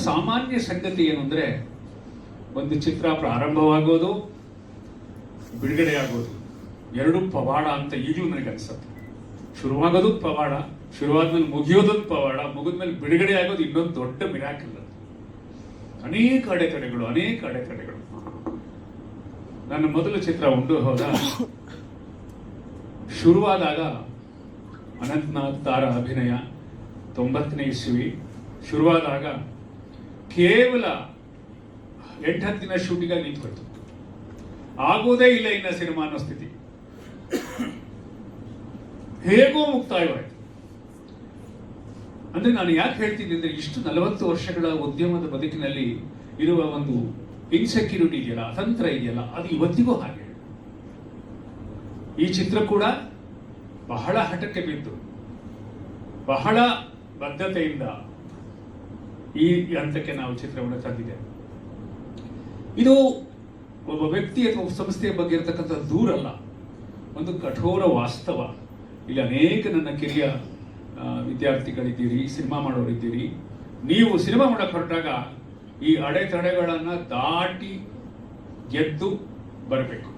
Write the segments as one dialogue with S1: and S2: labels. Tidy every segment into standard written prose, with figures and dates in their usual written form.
S1: ಸಾಮಾನ್ಯ ಸಂಗತಿ ಏನು ಅಂದ್ರೆ, ಒಂದು ಚಿತ್ರ ಪ್ರಾರಂಭವಾಗೋದು, ಬಿಡುಗಡೆ ಆಗೋದು ಎರಡು ಪವಾಡ ಅಂತ ಈಗಲೂ ನನಗೆ ಅನ್ಸುತ್ತೆ. ಶುರುವಾಗೋದು ಪವಾಡ, ಶುರುವಾದ್ಮೇಲೆ ಮುಗಿಯೋದೊಂದು ಪವಾಡ, ಮುಗಿದ್ಮೇಲೆ ಬಿಡುಗಡೆ ಆಗೋದು ಇನ್ನೊಂದು ದೊಡ್ಡ ಮಿರಾಕಲ್. ಅನೇಕ ಅಡೆತಡೆಗಳು. ನನ್ನ ಮೊದಲ ಚಿತ್ರ ಉಂಡು ಹೋದ ಶುರುವಾದಾಗ ಅನಂತನಾಗ್ ತಾರ ಅಭಿನಯ 90ನೇ ಇಸ್ವಿ ಶುರುವಾದಾಗ ಕೇವಲ 8-10 ದಿನ ಶೂಟಿಂಗ್ ಆಗಿ ನಿಂತ್ಕೊಳ್ತು. ಆಗೋದೇ ಇಲ್ಲ ಇನ್ನ ಸಿನಿಮಾ ಅನ್ನೋ ಸ್ಥಿತಿ. ಹೇಗೋ ಮುಕ್ತಾಯವಾಯಿತು. ಅಂದ್ರೆ ನಾನು ಯಾಕೆ ಹೇಳ್ತೀನಿ ಅಂದ್ರೆ, ಇಷ್ಟು 40 ವರ್ಷಗಳ ಉದ್ಯಮದ ಬದುಕಿನಲ್ಲಿ ಇರುವ ಒಂದು ಇನ್ಸೆಕ್ಯೂರಿಟಿ ಇದೆಯಲ್ಲ, ಅತಂತ್ರ ಇದೆಯಲ್ಲ, ಅದು ಇವತ್ತಿಗೂ ಹಾಗೆ. ಈ ಚಿತ್ರ ಕೂಡ ಬಹಳ ಹಠಕ್ಕೆ ಬಿದ್ದು, ಬಹಳ ಬದ್ಧತೆಯಿಂದ ಈ ಹಂತಕ್ಕೆ ನಾವು ಚಿತ್ರವನ್ನು ತಂದಿದ್ದೇವೆ. ಇದು ಒಬ್ಬ ವ್ಯಕ್ತಿ ಅಥವಾ ಸಂಸ್ಥೆಯ ಬಗ್ಗೆ ಇರತಕ್ಕಂಥ ದೂರಲ್ಲ, ಒಂದು ಕಠೋರ ವಾಸ್ತವ. ಇಲ್ಲಿ ಅನೇಕ ನನ್ನ ಕಿರಿಯ ವಿದ್ಯಾರ್ಥಿಗಳಿದ್ದೀರಿ, ಸಿನಿಮಾ ಮಾಡೋರಿದ್ದೀರಿ. ನೀವು ಸಿನಿಮಾ ಮಾಡಕ್ಕೆ ಹೊರಟಾಗ ಈ ಅಡೆತಡೆಗಳನ್ನ ದಾಟಿ ಗೆದ್ದು ಬರಬೇಕು.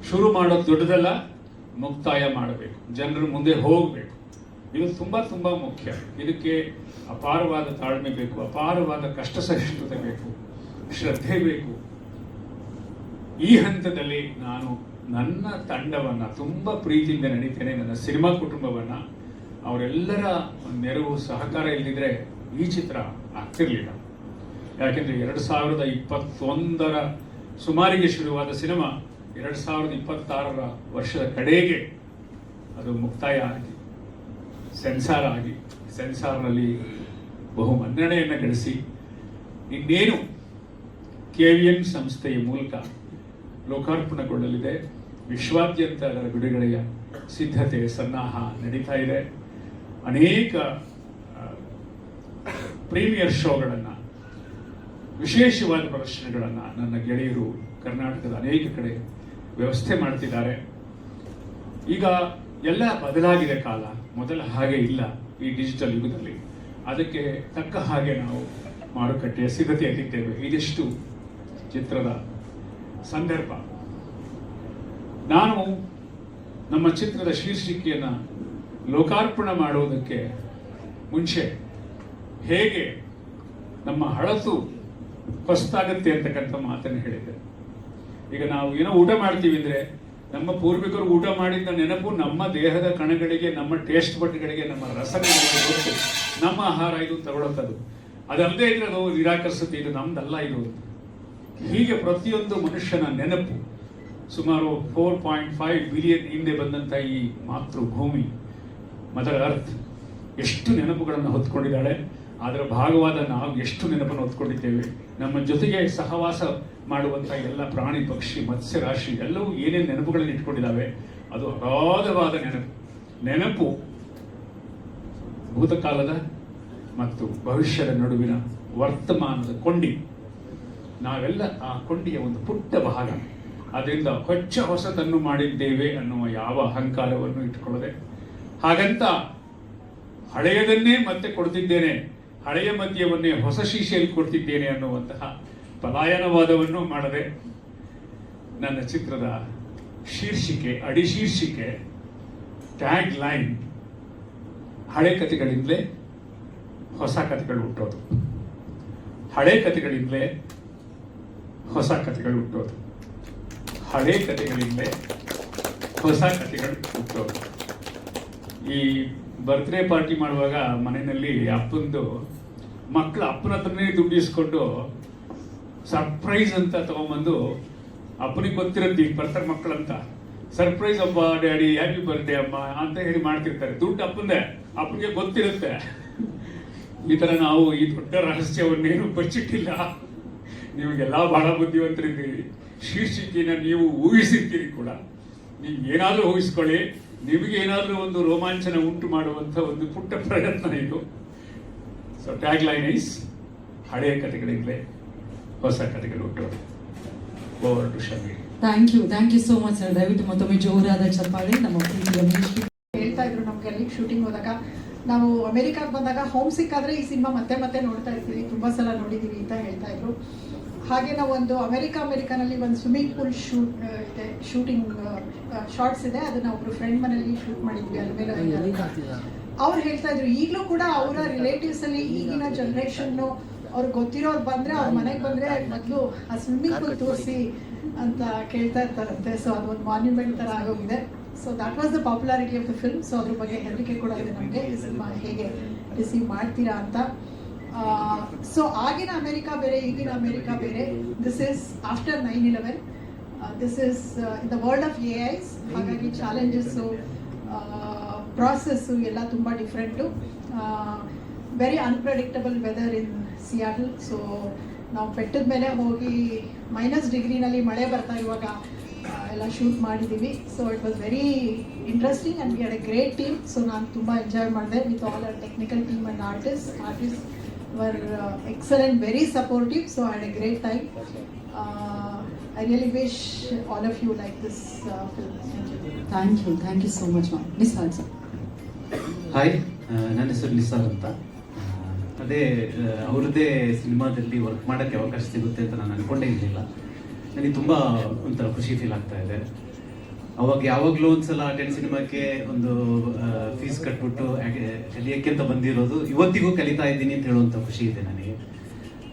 S1: ಶುರು ಮಾಡೋದು ದೊಡ್ಡದಲ್ಲ, ಮುಕ್ತಾಯ ಮಾಡಬೇಕು, ಜನರ ಮುಂದೆ ಹೋಗಬೇಕು. ಇದು ತುಂಬಾ ಮುಖ್ಯ. ಇದಕ್ಕೆ ಅಪಾರವಾದ ತಾಳ್ಮೆ ಬೇಕು, ಅಪಾರವಾದ ಕಷ್ಟ ಸಹಿಷ್ಣುತೆ ಬೇಕು, ಶ್ರದ್ಧೆ ಬೇಕು. ಈ ಹಂತದಲ್ಲಿ ನಾನು ನನ್ನ ತಂಡವನ್ನ ತುಂಬಾ ಪ್ರೀತಿಯಿಂದ ನಡೀತೇನೆ, ನನ್ನ ಸಿನಿಮಾ ಕುಟುಂಬವನ್ನ. ಅವರೆಲ್ಲರ ನೆರವು ಸಹಕಾರ ಇಲ್ಲದಿದ್ರೆ ಈ ಚಿತ್ರ ಆಗ್ತಿರ್ಲಿಲ್ಲ. ಯಾಕೆಂದ್ರೆ 2021 ಸುಮಾರಿಗೆ ಶುರುವಾದ ಸಿನಿಮಾ 2026 ವರ್ಷದ ಕಡೆಗೆ ಅದು ಮುಕ್ತಾಯ ಆಗಿ ಸೆನ್ಸಾರ್ನಲ್ಲಿ ಬಹು ಮನ್ನಣೆಯನ್ನು ಗಳಿಸಿ ಇನ್ನೇನು KVN ಸಂಸ್ಥೆಯ ಮೂಲಕ ಲೋಕಾರ್ಪಣೆಗೊಳ್ಳಲಿದೆ. ವಿಶ್ವಾದ್ಯಂತ ಅದರ ಬಿಡುಗಡೆಯ ಸಿದ್ಧತೆ ಸನ್ನಾಹ ನಡೀತಾ ಇದೆ. ಅನೇಕ ಪ್ರೀಮಿಯರ್ ಶೋಗಳನ್ನು, ವಿಶೇಷವಾದ ಪ್ರದರ್ಶನಗಳನ್ನು ನನ್ನ ಗೆಳೆಯರು ಕರ್ನಾಟಕದ ಅನೇಕ ಕಡೆ ವ್ಯವಸ್ಥೆ ಮಾಡ್ತಿದ್ದಾರೆ. ಈಗ ಎಲ್ಲ ಬದಲಾಗಿದೆ ಕಾಲ, ಮೊದಲ ಹಾಗೆ ಇಲ್ಲ ಈ ಡಿಜಿಟಲ್ ಯುಗದಲ್ಲಿ. ಅದಕ್ಕೆ ತಕ್ಕ ಹಾಗೆ ನಾವು ಮಾರುಕಟ್ಟೆಯ ಸಿದ್ಧತೆಯಲ್ಲಿದ್ದೇವೆ. ಇದಿಷ್ಟು ಚಿತ್ರದ ಸಂದರ್ಭ. ನಾನು ನಮ್ಮ ಚಿತ್ರದ ಶೀರ್ಷಿಕೆಯನ್ನು ಲೋಕಾರ್ಪಣೆ ಮಾಡುವುದಕ್ಕೆ ಮುಂಚೆ ಹೇಗೆ ನಮ್ಮ ಹಳತು ಹೊಸತಾಗತ್ತೆ ಅಂತಕ್ಕಂಥ ಮಾತನ್ನು ಹೇಳಿದ್ದೆ. ಈಗ ನಾವು ಏನೋ ಊಟ ಮಾಡ್ತೀವಿ ಅಂದ್ರೆ, ನಮ್ಮ ಪೂರ್ವಿಕರು ಊಟ ಮಾಡಿದ ನೆನಪು ನಮ್ಮ ದೇಹದ ಕಣಗಳಿಗೆ, ನಮ್ಮ ಟೇಸ್ಟ್ ಬಡ್ಗಳಿಗೆ, ನಮ್ಮ ರಸನೆಗಳಿಗೆ ಗೊತ್ತು. ನಮ್ಮ ಆಹಾರ ಇದು ತಗೊಳ್ಳೋದು. ಅದಲ್ಲದೆ ಇದ್ರೆ ಅದು ನಿರಾಕರಿಸುತ್ತೆ, ಇದು ನಮ್ದಲ್ಲ ಇದು. ಹೀಗೆ ಪ್ರತಿಯೊಂದು ಮನುಷ್ಯನ ನೆನಪು, ಸುಮಾರು 4.5 ಬಿಲಿಯನ್ ಹಿಂದೆ ಬಂದಂತ ಈ ಮಾತೃಭೂಮಿ, ಮದರ್ ಅರ್ತ್ ಎಷ್ಟು ನೆನಪುಗಳನ್ನು ಹೊತ್ಕೊಂಡಿದ್ದಾಳೆ. ಅದರ ಭಾಗವಾದ ನಾವು ಎಷ್ಟು ನೆನಪನ್ನು ಹೊತ್ಕೊಂಡಿದ್ದೇವೆ. ನಮ್ಮ ಜೊತೆಗೆ ಸಹವಾಸ ಮಾಡುವಂಥ ಎಲ್ಲ ಪ್ರಾಣಿ ಪಕ್ಷಿ ಮತ್ಸ್ಯ ರಾಶಿ ಎಲ್ಲವೂ ಏನೇನು ನೆನಪುಗಳನ್ನು ಇಟ್ಕೊಂಡಿದ್ದಾವೆ. ಅದು ಅಗಾಧವಾದ ನೆನಪು ಭೂತಕಾಲದ ಮತ್ತು ಭವಿಷ್ಯದ ನಡುವಿನ ವರ್ತಮಾನದ ಕೊಂಡಿ. ನಾವೆಲ್ಲ ಆ ಕೊಂಡಿಯ ಒಂದು ಪುಟ್ಟ ಭಾಗ. ಅದರಿಂದ ಹೊಸತನ್ನು ಮಾಡಿದ್ದೇವೆ ಅನ್ನುವ ಯಾವ ಅಹಂಕಾರವನ್ನು ಇಟ್ಟುಕೊಳ್ಳದೆ, ಹಾಗಂತ ಹಳೆಯದನ್ನೇ ಮತ್ತೆ ಕೊಡ್ತಿದ್ದೇನೆ, ಹಳೆಯ ಮದ್ಯವನ್ನೇ ಹೊಸ ಶೀಶೆಯಲ್ಲಿ ಕೊಡ್ತಿದ್ದೇನೆ ಅನ್ನುವಂತಹ ಪಲಾಯನವಾದವನ್ನು ಮಾಡದೆ, ನನ್ನ ಚಿತ್ರದ ಶೀರ್ಷಿಕೆ, ಅಡಿಶೀರ್ಷಿಕೆ, ಟ್ಯಾಗ್ ಲೈನ್ ಹಳೆ ಕಥೆಗಳಿಂದಲೇ ಹೊಸ ಕಥೆಗಳು ಹುಟ್ಟೋದು, ಹಳೆ ಕಥೆಗಳಿಂದಲೇ ಹೊಸ ಕಥೆಗಳು ಹುಟ್ಟೋದು, ಹಳೆ ಕಥೆಗಳಿಂದಲೇ ಹೊಸ ಕಥೆಗಳು ಹುಟ್ಟೋದು. ಈ ಬರ್ತ್ಡೇ ಪಾರ್ಟಿ ಮಾಡುವಾಗ ಮನೆಯಲ್ಲಿ ಮಕ್ಕಳು ಅಪ್ಪನ ಹತ್ರನೇ ದುಡ್ಡು ಇಸ್ಕೊಂಡು ಸರ್ಪ್ರೈಸ್ ಅಂತ ತಗೊಂಬಂದು, ಅಪ್ಪನಿಗೆ ಗೊತ್ತಿರುತ್ತೆ ಈಗ ಬರ್ತಾರೆ ಮಕ್ಕಳಂತ, ಸರ್ಪ್ರೈಸ್ ಅಪ್ಪ ಡ್ಯಾಡಿ, ಹ್ಯಾಪಿ ಬರ್ಡೇ ಅಮ್ಮ ಅಂತ ಹೇಳಿ ಮಾಡ್ತಿರ್ತಾರೆ. ದುಡ್ಡು ಅಪ್ಪನಿಗೆ ಗೊತ್ತಿರುತ್ತೆ. ಈ ತರ ನಾವು ಈ ದೊಡ್ಡ ರಹಸ್ಯವನ್ನೇನು ಬಚ್ಚಿಟ್ಟಿಲ್ಲ. ನಿಮಗೆಲ್ಲ ಬಹಳ ಬುದ್ಧಿವಂತರಿದ್ದೀರಿ. ಶೀರ್ಷಿಕೆನ ನೀವು ಊಹಿಸಿರ್ತೀರಿ ಕೂಡ. ನೀವು ಏನಾದರೂ ಊಹಿಸ್ಕೊಳ್ಳಿ, ನಿಮಗೆ ಏನಾದರೂ ಒಂದು ರೋಮಾಂಚನ ಉಂಟು ಮಾಡುವಂಥ ಒಂದು ಪುಟ್ಟ ಪ್ರಯತ್ನ ಇದು. ಸೊ ಟ್ಯಾಗ್ ಲೈನ್ ಈಸ್ ಹಳೆಯ ಕಥೆಗಳಿಂದಲೇ ಹೊಸ ಕಥೆಗಳು ಹುಟ್ಟೋದು. Over to Shami.
S2: Thank you so much sir. ದಯವಿಟ್ಟು ಮತ್ತೊಮ್ಮೆ ಜೋರಾದ ಚಪ್ಪಾಳೆ ನಮ್ಮ
S3: ಹೇಳ್ತಾ ಇದ್ರು. ನಮ್ಗೆ ಅಲ್ಲಿ ಶೂಟಿಂಗ್ ಹೋದಾಗ ನಾವು ಅಮೆರಿಕಾಗೆ ಬಂದಾಗ ಹೋಮ್ ಸಿಕ್ ಆದರೆ ಈ ಸಿನಿಮಾ ಮತ್ತೆ ಮತ್ತೆ ನೋಡ್ತಾ ಇರ್ತೀವಿ, ತುಂಬ ಸಲ ನೋಡಿದ್ದೀವಿ ಅಂತ ಹೇಳ್ತಾ ಇದ್ರು. ಹಾಗೆ ನಾವು ಒಂದು ಅಮೆರಿಕಾನಲ್ಲಿ ಒಂದು ಸ್ವಿಮ್ಮಿಂಗ್ ಪೂಲ್ ಇದೆ, ಶೂಟಿಂಗ್ ಶಾರ್ಟ್ಸ್ ಇದೆ, ಅದನ್ನ ಒಬ್ರು ಫ್ರೆಂಡ್ ಮನೆಯಲ್ಲಿ ಶೂಟ್ ಮಾಡಿದ್ವಿ ಅಲ್ಮೇಲೆ. ಅವ್ರು ಹೇಳ್ತಾ ಇದ್ರು ಈಗಲೂ ಕೂಡ ಅವರ ರಿಲೇಟಿವ್ಸ್ ಅಲ್ಲಿ ಈಗಿನ ಜನ್ರೇಷನ್ನು ಅವ್ರಿಗೆ ಗೊತ್ತಿರೋರು ಬಂದ್ರೆ ಅವ್ರ ಮನೆಗೆ ಬಂದ್ರೆ ಮೊದಲು ಆ ಸ್ವಿಮ್ಮಿಂಗ್ ಪೂಲ್ ತೋರಿಸಿ ಅಂತ ಕೇಳ್ತಾ ಇರ್ತಾರಂತೆ. ಸೊ ಅದೊಂದು ಮಾನ್ಯುಮೆಂಟ್ ಥರ ಆಗೋಗಿದೆ. So that was the popularity of the film. So ಅದ್ರ ಬಗ್ಗೆ ಹೆದರಿಕೆ ಕೂಡ ಇದೆ ನಮಗೆ, ಈ ಸಿನಿಮಾ ಹೇಗೆ ರಿಸೀವ್ ಮಾಡ್ತೀರಾ ಅಂತ. ಸೊ ಆಗಿನ ಅಮೆರಿಕಾ ಬೇರೆ, ಈಗಿನ ಅಮೆರಿಕಾ ಬೇರೆ. This is after 9/11. This is in the world of AIs. ಹಾಗಾಗಿ ಚಾಲೆಂಜಸ್ಸು, ಪ್ರಾಸೆಸ್ಸು ಎಲ್ಲ ತುಂಬ ಡಿಫ್ರೆಂಟು. ವೆರಿ ಅನ್ಪ್ರೆಡಿಕ್ಟಬಲ್ ವೆದರ್ ಇನ್ ಸಿಯಾಟಲ್. ಸೊ ನಾವು ಬೆಟ್ಟದ ಮೇಲೆ ಹೋಗಿ -ಡಿಗ್ರಿನಲ್ಲಿ ಮಳೆ ಬರ್ತಾ ಇರುವಾಗ ಎಲ್ಲ ಶೂಟ್ ಮಾಡಿದ್ದೀವಿ. So it was very interesting and we had A great team. So ನಾನು ತುಂಬ ಎಂಜಾಯ್ ಮಾಡಿದೆ with all our technical team and artist were excellent, very supportive. So I had a great time. I really wish all of you like this film.
S2: Thank you so much, ma'am. Nisal sir.
S4: Hi, ನನ್ನ ಹೆಸರು ನಿಸಾರ್ ಅಂತ. ಅದೇ ಅವ್ರದ್ದೇ ಸಿನಿಮಾದಲ್ಲಿ work ಮಾಡೋಕ್ಕೆ ಅವಕಾಶ ಸಿಗುತ್ತೆ ಅಂತ ನಾನು ಅನ್ಕೊಂಡೇ ಇರಲಿಲ್ಲ. ನನಗೆ ತುಂಬ ಒಂಥರ ಖುಷಿ ಫೀಲ್ ಆಗ್ತಾ ಇದೆ. ಅವಾಗ ಯಾವಾಗಲೂ ಒಂದ್ಸಲ 10 ಸಿನಿಮಾಕ್ಕೆ ಒಂದು ಫೀಸ್ ಕಟ್ಬಿಟ್ಟು ಕಲಿಯೋಕ್ಕೆ ಅಂತ ಬಂದಿರೋದು ಇವತ್ತಿಗೂ ಕಲಿತಾ ಇದ್ದೀನಿ ಅಂತ ಹೇಳುವಂಥ ಖುಷಿ ಇದೆ ನನಗೆ.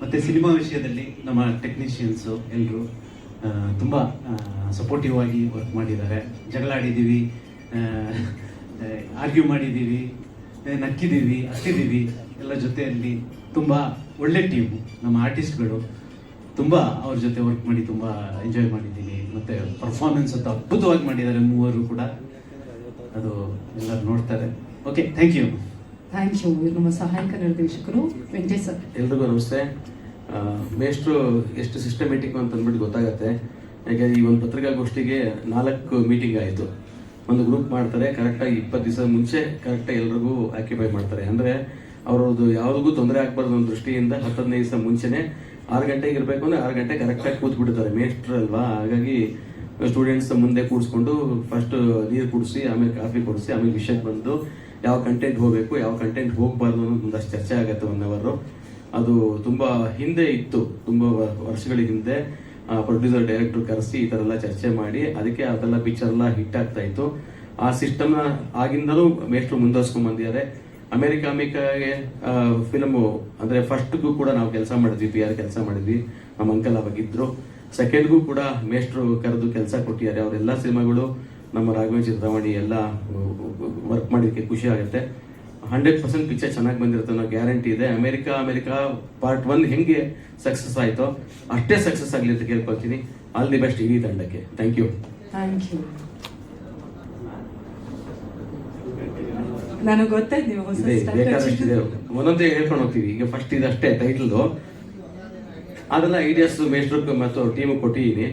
S4: ಮತ್ತು ಸಿನಿಮಾ ವಿಷಯದಲ್ಲಿ ನಮ್ಮ ಟೆಕ್ನಿಷಿಯನ್ಸು ಎಲ್ಲರೂ ತುಂಬ ಸಪೋರ್ಟಿವ್ ಆಗಿ ವರ್ಕ್ ಮಾಡಿದ್ದಾರೆ. ಜಗಳ ಆಡಿದ್ದೀವಿ, ಆರ್ಗ್ಯೂ ಮಾಡಿದ್ದೀವಿ, ನಕ್ಕಿದ್ದೀವಿ, ಹತ್ತಿದ್ದೀವಿ, ಎಲ್ಲ ಜೊತೆಯಲ್ಲಿ ತುಂಬ ಒಳ್ಳೆ ಟೀಮು. ನಮ್ಮ ಆರ್ಟಿಸ್ಟ್ಗಳು ತುಂಬ ಅವ್ರ ಜೊತೆ ವರ್ಕ್ ಮಾಡಿ ತುಂಬ ಎಂಜಾಯ್ ಮಾಡಿದ್ದೀನಿ. ಮತ್ತು ಪರ್ಫಾರ್ಮೆನ್ಸ್ ಅಂತ ಅದ್ಭುತವಾಗಿ ಮಾಡಿದ್ದಾರೆ ಮೂವರು ಕೂಡ, ಅದು ಎಲ್ಲರೂ ನೋಡ್ತಾರೆ. Okay, thank you.
S2: ನಮ್ಮ ಸಹಾಯಕ ನಿರ್ದೇಶಕರು ವೆಂಕಟೇಶ್ ಸರ್.
S5: ಎಲ್ರಿಗೂ ನಮಸ್ತೆ. ಮೇಷ್ಟ್ರು ಎಷ್ಟು ಸಿಸ್ಟಮೆಟಿಕ್ ಅಂತ ಅಂದ್ಬಿಟ್ಟು ಗೊತ್ತಾಗತ್ತೆ. ಯಾಕೆ ಈ ಒಂದು ಪತ್ರಿಕಾಗೋಷ್ಠಿಗೆ 4 ಮೀಟಿಂಗ್ ಆಯಿತು. ಒಂದು ಗ್ರೂಪ್ ಮಾಡ್ತಾರೆ, ಕರೆಕ್ಟಾಗಿ 20 ದಿವಸ ಮುಂಚೆ ಕರೆಕ್ಟಾಗಿ ಎಲ್ರಿಗೂ ಆಕ್ಯುಪೈ ಮಾಡ್ತಾರೆ. ಅಂದರೆ ಅವ್ರದ್ದು ಯಾವುದಿಗೂ ತೊಂದರೆ ಆಗಬಾರ್ದು ಅನ್ನೋ ದೃಷ್ಟಿಯಿಂದ 10-15 ದಿವಸ ಮುಂಚೆನೇ 6 ಗಂಟೆಗೆ ಇರಬೇಕು ಅಂದರೆ 6 ಗಂಟೆ ಕರೆಕ್ಟಾಗಿ ಕೂತ್ಬಿಡ್ತಾರೆ ಮೇಷ್ಟ್ರು ಅಲ್ವಾ. ಹಾಗಾಗಿ ಸ್ಟೂಡೆಂಟ್ಸ್ ಮುಂದೆ ಕೂಡಿಸ್ಕೊಂಡು ಫಸ್ಟ್ ನೀರು ಕುಡಿಸಿ, ಆಮೇಲೆ ಕಾಫಿ ಕೊಡಿಸಿ, ಆಮೇಲೆ ವಿಷಯಕ್ಕೆ ಬಂದು ಯಾವ ಕಂಟೆಂಟ್ ಹೋಗಬೇಕು, ಯಾವ ಕಂಟೆಂಟ್ ಹೋಗಬಾರ್ದು ಅನ್ನೋದು ಒಂದಷ್ಟು ಚರ್ಚೆ ಆಗುತ್ತೆ 1 ಅವರ್. ಅದು ತುಂಬ ಹಿಂದೆ ಇತ್ತು, ತುಂಬ ವರ್ಷಗಳ ಹಿಂದೆ ಪ್ರೊಡ್ಯೂಸರ್ ಡೈರೆಕ್ಟರ್ ಕರೆಸಿ ಈ ಥರ ಎಲ್ಲ ಚರ್ಚೆ ಮಾಡಿ ಅದಕ್ಕೆ ಅದೆಲ್ಲ ಪಿಕ್ಚರ್ ಎಲ್ಲ ಹಿಟ್ ಆಗ್ತಾ ಇತ್ತು. ಆ ಸಿಸ್ಟಮ್ನ ಆಗಿಂದಲೂ ಮೇಷ್ಟ್ರು ಮುಂದುವರ್ಸ್ಕೊಂಡ್ ಬಂದಿದ್ದಾರೆ. ಅಮೆರಿಕಾಗೆ ಫಿಲಮು ಅಂದರೆ ಫಸ್ಟ್ಗೂ ಕೂಡ ನಾವು ಕೆಲಸ ಮಾಡಿದ್ವಿ, PR ಕೆಲಸ ಮಾಡಿದ್ವಿ, ನಮ್ಮ ಅಂಕಲ್ ಅವಾಗಿದ್ರು. ಸೆಕೆಂಡ್ಗೂ ಕೂಡ ಮೇಷ್ಟ್ರು ಕರೆದು ಕೆಲಸ ಕೊಟ್ಟಿದ್ದಾರೆ. ಅವರೆಲ್ಲ ಸಿನಿಮಾಗಳು ನಮ್ಮ ರಾಘವೇಂದ್ರ ಚಿತ್ರವಾಣಿ ಎಲ್ಲ ವರ್ಕ್ ಮಾಡೋದಕ್ಕೆ ಖುಷಿ ಆಗುತ್ತೆ. 100% ಪಿಕ್ಚರ್ ಚೆನ್ನಾಗಿ ಬಂದಿರುತ್ತೆ ಅನ್ನೋ ಗ್ಯಾರಂಟಿ ಇದೆ. ಅಮೆರಿಕಾ ಪಾರ್ಟ್ 1 ಹೆಂಗೆ ಸಕ್ಸಸ್ ಆಯಿತೋ ಅಷ್ಟೇ ಸಕ್ಸಸ್ ಆಗಲಿ ಅಂತ ಕೇಳ್ಕೊಳ್ತೀನಿ. ಆಲ್ ದಿ ಬೆಸ್ಟ್ ಇಡೀ ತಂಡಕ್ಕೆ. Thank you.
S2: ನನಗೆ ಗೊತ್ತಾಯ್ತು ನೀವು ಹೊಸ
S5: ಬೇಕಾದಷ್ಟಿದೆ, ಒಂದೊಂದೇ ಹೇಳ್ಕೊಂಡು ಹೋಗ್ತೀವಿ. ಈಗ ಫಸ್ಟ್ ಇದಷ್ಟೇ ಟೈಟಲ್ದು, ಅದೆಲ್ಲ ಐಡಿಯಾಸ್ ಮೇಷ್ಟ್ರು ಮತ್ತು ಟೀಮ್ ಕೊಟ್ಟಿದ್ದೀನಿ.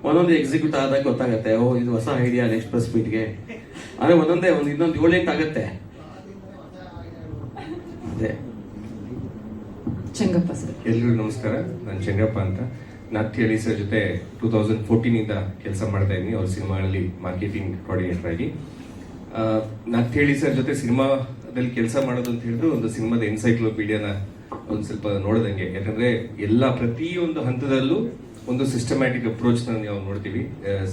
S5: ಒಂದೊಂದು ಎಕ್ಸಿಕ್ಯೂಟ್ ಆದಾಗ ಗೊತ್ತಾಗತ್ತೆ, ಓ ಇದು ಹೊಸ ಐಡಿಯಾ ನೆಕ್ಸ್ಟ್ ಪ್ರೆಸ್ ಮೀಟ್ಗೆ. ಆದರೆ ಒಂದೊಂದೇ ಇನ್ನೊಂದು 7-8 ಆಗುತ್ತೆ. ಅದೇ.
S2: ಚೆಂಗಪ್ಪ ಸರ್.
S6: ಎಲ್ರಿಗೂ ನಮಸ್ಕಾರ, ನಾನು ಚೆಂಗಪ್ಪ ಅಂತ. ನಾಥ್ಯಳಿ ಸರ್ ಜೊತೆ 2014 ಕೆಲಸ ಮಾಡ್ತಾ ಇದ್ದೀನಿ ಅವ್ರ ಸಿನಿಮಾಗಳಲ್ಲಿ ಮಾರ್ಕೆಟಿಂಗ್ ಕೋಆರ್ಡಿನೇಟರ್ ಆಗಿ. ನಾಥ್ಯಳಿ ಸರ್ ಜೊತೆ ಸಿನಿಮಾದಲ್ಲಿ ಕೆಲಸ ಮಾಡೋದು ಅಂತ ಹೇಳಿದ್ರು ಒಂದು ಸಿನಿಮಾದ ಎನ್ಸೈಕ್ಲೋಪೀಡಿಯಾನ ಒಂದು ಸ್ವಲ್ಪ ನೋಡ್ದಂಗೆ. ಯಾಕಂದ್ರೆ ಎಲ್ಲ ಪ್ರತಿಯೊಂದು ಹಂತದಲ್ಲೂ ಒಂದು ಸಿಸ್ಟಮ್ಯಾಟಿಕ್ ಅಪ್ರೋಚ್ ನಾವು ನೋಡ್ತೀವಿ.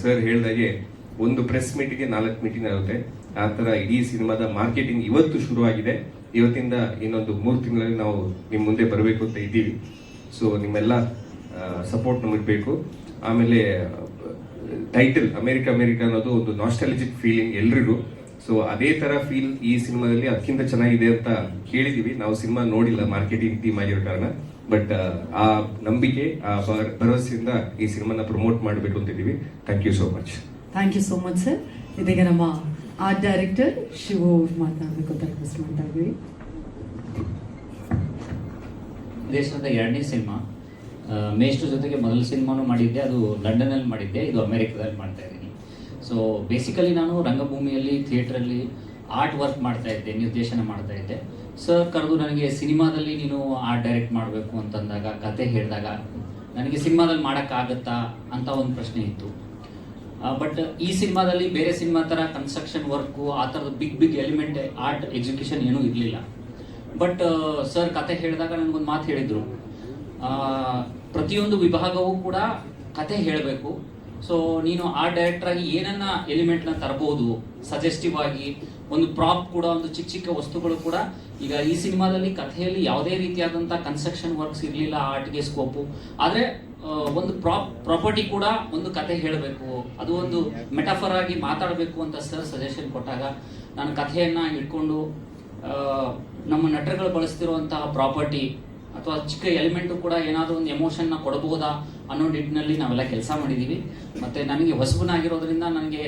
S6: ಸರ್ ಹೇಳ್ದಾಗೆ ಒಂದು ಪ್ರೆಸ್ ಮೀಟಿಗೆ 4 ಮೀಟಿಂಗ್ ಆಗುತ್ತೆ. ಆ ಥರ ಇಡೀ ಸಿನಿಮಾದ ಮಾರ್ಕೆಟಿಂಗ್ ಇವತ್ತು ಶುರುವಾಗಿದೆ. ಇವತ್ತಿಂದ ಇನ್ನೊಂದು 3 ತಿಂಗಳಲ್ಲಿ ನಾವು ನಿಮ್ಮ ಮುಂದೆ ಬರಬೇಕು ಅಂತ ಇದ್ದೀವಿ. ಸೊ ನಿಮ್ಮೆಲ್ಲ ಸಪೋರ್ಟ್ ನಮಗೆ ಬೇಕು. ಆಮೇಲೆ ಟೈಟಲ್ ಅಮೆರಿಕ ಅನ್ನೋದು ಒಂದು ನಾಸ್ಟಾಲಜಿಕ್ ಫೀಲಿಂಗ್ ಎಲ್ರಿಗೂ. ಸೊ ಅದೇ ತರ ಫೀಲ್ ಈ ಸಿನಿಮಾದಲ್ಲಿ ಅದಕ್ಕಿಂತ ಚೆನ್ನಾಗಿದೆ ಅಂತ ಕೇಳಿದೀವಿ. ನಾವು ಸಿನಿಮಾ ನೋಡಿಲ್ಲ, ಮಾರ್ಕೆಟಿಂಗ್ ಟೀಮ್ ಆಗಿರೋ ಕಾರಣ. ಬಟ್ ಆ ನಂಬಿಕೆ, ಆ ಭರವಸೆಯಿಂದ ಈ ಸಿನಿಮಾನ ಪ್ರಮೋಟ್ ಮಾಡಬೇಕು ಅಂತಿದ್ದೀವಿ. Thank you so much
S2: sir. ಇದೀಗ ನಮ್ಮ ಆರ್ಟ್ ಡೈರೆಕ್ಟರ್ ಶಿವು ಮಾತನಾಡಬೇಕು ಅಂತ ರಿಕ್ವೆಸ್ಟ್ ಮಾಡ್ತಾ ಇದ್ದೀವಿ.
S7: ದೇಶದ 2ನೇ ಸಿನಿಮಾ. ಮೇಷ್ಟ್ರ ಜೊತೆಗೆ ಮೊದಲ ಸಿನಿಮಾನು ಮಾಡಿದ್ದೆ, ಅದು ಲಂಡನಲ್ಲಿ ಮಾಡಿದ್ದೆ, ಇದು ಅಮೆರಿಕದಲ್ಲಿ ಮಾಡ್ತಾ ಇದ್ದೀನಿ. ಸೊ ಬೇಸಿಕಲಿ ನಾನು ರಂಗಭೂಮಿಯಲ್ಲಿ, ಥಿಯೇಟ್ರಲ್ಲಿ ಆರ್ಟ್ ವರ್ಕ್ ಮಾಡ್ತಾ ಇದ್ದೆ, ನಿರ್ದೇಶನ ಮಾಡ್ತಾ ಇದ್ದೆ. ಸರ್ ಕರೆದು ನನಗೆ ಸಿನಿಮಾದಲ್ಲಿ ನೀನು ಆರ್ಟ್ ಡೈರೆಕ್ಟ್ ಮಾಡಬೇಕು ಅಂತಂದಾಗ, ಕತೆ ಹೇಳಿದಾಗ ನನಗೆ ಸಿನಿಮಾದಲ್ಲಿ ಮಾಡೋಕ್ಕಾಗತ್ತಾ ಅಂತ ಒಂದು ಪ್ರಶ್ನೆ ಇತ್ತು. ಬಟ್ ಈ ಸಿನಿಮಾದಲ್ಲಿ ಬೇರೆ ಸಿನಿಮಾ ಥರ ಕನ್ಸ್ಟ್ರಕ್ಷನ್ ವರ್ಕು ಆ ಥರದ ಬಿಗ್ ಎಲಿಮೆಂಟ್ ಆರ್ಟ್ ಎಕ್ಸಿಕ್ಯೂಷನ್ ಏನೂ ಇರಲಿಲ್ಲ. ಬಟ್ ಸರ್ ಕತೆ ಹೇಳಿದಾಗ ನನಗೊಂದು ಮಾತು ಹೇಳಿದರು, ಪ್ರತಿಯೊಂದು ವಿಭಾಗವೂ ಕೂಡ ಕತೆ ಹೇಳಬೇಕು. ಸೊ ನೀನು ಆರ್ಟ್ ಡೈರೆಕ್ಟರ್ ಆಗಿ ಏನನ್ನ ಎಲಿಮೆಂಟ್ನ ತರಬಹುದು ಸಜೆಸ್ಟಿವ್ ಆಗಿ, ಒಂದು ಪ್ರಾಪ್ ಕೂಡ, ಒಂದು ಚಿಕ್ಕ ಚಿಕ್ಕ ವಸ್ತುಗಳು ಕೂಡ. ಈಗ ಈ ಸಿನಿಮಾದಲ್ಲಿ ಕಥೆಯಲ್ಲಿ ಯಾವುದೇ ರೀತಿಯಾದಂಥ ಕನ್ಸ್ಟ್ರಕ್ಷನ್ ವರ್ಕ್ಸ್ ಇರಲಿಲ್ಲ, ಆರ್ಟ್ಗೆ ಸ್ಕೋಪು. ಆದರೆ ಒಂದು ಪ್ರಾಪರ್ಟಿ ಕೂಡ ಒಂದು ಕತೆ ಹೇಳಬೇಕು, ಅದು ಒಂದು ಮೆಟಾಫರ್ ಆಗಿ ಮಾತಾಡಬೇಕು ಅಂತ ಸರ್ ಸಜೆಷನ್ ಕೊಟ್ಟಾಗ ನಾನು ಕಥೆಯನ್ನು ಇಟ್ಕೊಂಡು ನಮ್ಮ ನಟರುಗಳು ಬಳಸ್ತಿರುವಂತಹ ಪ್ರಾಪರ್ಟಿ ಅಥವಾ ಚಿಕ್ಕ ಎಲಿಮೆಂಟು ಕೂಡ ಏನಾದರೂ ಒಂದು ಎಮೋಷನ್ನ ಕೊಡಬಹುದಾ ಅನ್ನೋ ನಿಟ್ಟಿನಲ್ಲಿ ನಾವೆಲ್ಲ ಕೆಲಸ ಮಾಡಿದ್ದೀವಿ. ಮತ್ತು ನನಗೆ ಹೊಸಬನಾಗಿರೋದ್ರಿಂದ ನನಗೆ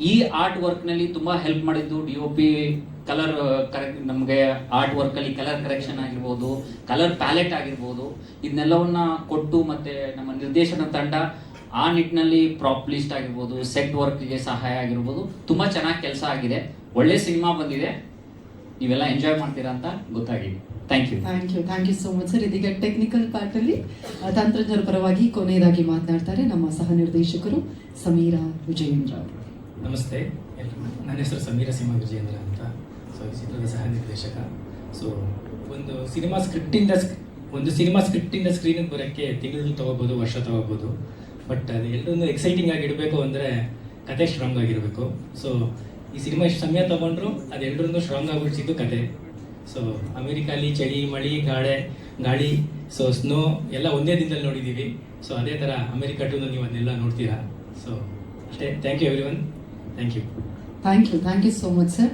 S7: ಈ ಆರ್ಟ್ ವರ್ಕ್ನಲ್ಲಿ ತುಂಬ ಹೆಲ್ಪ್ ಮಾಡಿದ್ದು DOP ಕಲರ್ ನಮಗೆ ಆರ್ಟ್ ವರ್ಕಲ್ಲಿ ಕಲರ್ ಕರೆಕ್ಷನ್ ಆಗಿರ್ಬೋದು, ಕಲರ್ ಪ್ಯಾಲೆಟ್ ಆಗಿರ್ಬೋದು, ಇದನ್ನೆಲ್ಲವನ್ನ ಕೊಟ್ಟು, ಮತ್ತು ನಮ್ಮ ನಿರ್ದೇಶನ ತಂಡ ಆ ನಿಟ್ಟಿನಲ್ಲಿ ಪ್ರಾಪ್ ಲಿಸ್ಟ್ ಆಗಿರ್ಬೋದು, ಸೆಟ್ ವರ್ಕ್ಗೆ ಸಹಾಯ ಆಗಿರ್ಬೋದು, ತುಂಬ ಚೆನ್ನಾಗಿ ಕೆಲಸ ಆಗಿದೆ. ಒಳ್ಳೆ ಸಿನಿಮಾ ಬಂದಿದೆ, ನೀವೆಲ್ಲ ಎಂಜಾಯ್ ಮಾಡ್ತೀರಾ ಅಂತ ಗೊತ್ತಾಗಿದೆ. Thank you
S2: so much sir. ಇದೀಗ ಟೆಕ್ನಿಕಲ್ ಪಾರ್ಟ್ ಅಲ್ಲಿ ತಂತ್ರಜ್ಞರ ಪರವಾಗಿ ಕೊನೆಯದಾಗಿ ಮಾತನಾಡ್ತಾರೆ ನಮ್ಮ ಸಹ ನಿರ್ದೇಶಕರು ಸಮೀರಾ ವಿಜಯೇಂದ್ರ ಅವರು.
S8: ನಮಸ್ತೆ, ನನ್ನ ಹೆಸರು ಸಮೀರ ಸಿಂಹ ವಿಜಯೇಂದ್ರ ಅಂತ. ಸೊ ಈ ಚಿತ್ರದ ಸಹ ನಿರ್ದೇಶಕ. ಸೊ ಒಂದು ಸಿನಿಮಾ ಸ್ಕ್ರಿಪ್ಟಿಂದ ಸ್ಕ್ರೀನಿಗೆ ಬರೋಕ್ಕೆ ತಿಂಗಳು ತೊಗೋಬೋದು, ವರ್ಷ ತೊಗೋಬೋದು. ಬಟ್ ಅದು ಎಲ್ಲರೂ ಎಕ್ಸೈಟಿಂಗ್ ಆಗಿ ಇಡಬೇಕು ಅಂದರೆ ಕತೆ ಸ್ಟ್ರಾಂಗ್ ಆಗಿರಬೇಕು. ಸೊ ಈ ಸಿನಿಮಾ ಎಷ್ಟು ಸಮಯ ತೊಗೊಂಡ್ರು ಅದೆಲ್ಲರೂ ಸ್ಟ್ರಾಂಗ್ ಆಗಿಬಿಡ್ಸಿದ್ದು ಕತೆ. ಸೊ ಅಮೆರಿಕಲ್ಲಿ ಚಳಿ, ಮಳೆ, ಗಾಳಿ, ಸೊ ಸ್ನೋ ಎಲ್ಲ ಒಂದೇ ದಿನದಲ್ಲಿ ನೋಡಿದ್ದೀವಿ. ಸೊ ಅದೇ ಥರ ಅಮೆರಿಕ 2 ನೀವು ಅದನ್ನೆಲ್ಲ ನೋಡ್ತೀರಾ. ಸೊ ಅಷ್ಟೇ. Thank you everyone.
S2: Thank you so much sir.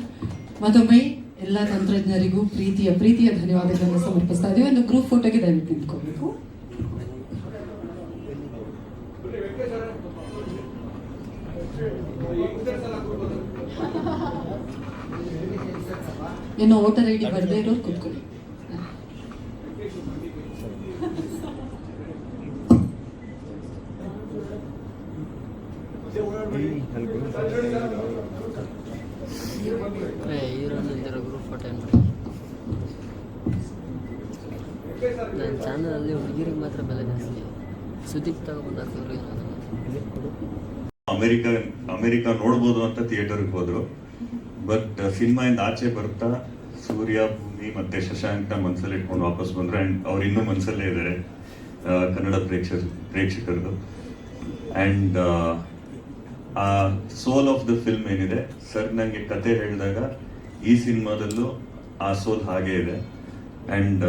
S2: ಮತ್ತೊಮ್ಮೆ ಎಲ್ಲ ತಂತ್ರಜ್ಞರಿಗೂ ಪ್ರೀತಿಯ ಧನ್ಯವಾದಗಳನ್ನು ಸಮರ್ಪಿಸ್ತಾ ಇದ್ದೀವಿ. ಒಂದು ಗ್ರೂಪ್ ಫೋಟೋಗೆ ದಯವಿಟ್ಟು ನಿಂತ್ಕೋಬೇಕು. ಇನ್ನು ವೋಟರ್ ID ಬರದೇ ಇರೋರು ಕೂತ್ಕೊಳ್ಳಿ.
S9: ಗ್ರೂಪ್ ಫೋಟೋ ನನ್ನ ಚಾನಲಲ್ಲಿ ಹುಡುಗಿರಿಗೆ ಮಾತ್ರ ಬೆಲೆ ಜಾಸ್ತಿ. ಸುದೀಪ್ ತಗೊಬಂದ
S10: ಅಮೆರಿಕ ನೋಡ್ಬೋದು ಅಂತ ಥಿಯೇಟರ್ಗೆ ಹೋದ್ರು. ಬಟ್ ಸಿನಿಮಾಯಿಂದ ಆಚೆ ಬರ್ತಾ ಸೂರ್ಯ, ಭೂಮಿ ಮತ್ತೆ ಶಶಾಂಕ್ನ ಮನಸ್ಸಲ್ಲಿ ಇಟ್ಕೊಂಡು ವಾಪಸ್ ಬಂದ್ರು. ಅಂಡ್ ಅವ್ರು ಇನ್ನೂ ಮನಸ್ಸಲ್ಲೇ ಇದ್ದಾರೆ ಕನ್ನಡ ಪ್ರೇಕ್ಷಕರದು. ಅಂಡ್ ಆ ಸೋಲ್ ಆಫ್ ದ ಫಿಲ್ಮ್ ಏನಿದೆ ಸರ್, ನನಗೆ ಕತೆ ಹೇಳಿದಾಗ ಈ ಸಿನಿಮಾದಲ್ಲೂ ಆ ಸೋಲ್ ಹಾಗೆ ಇದೆ. ಅಂಡ್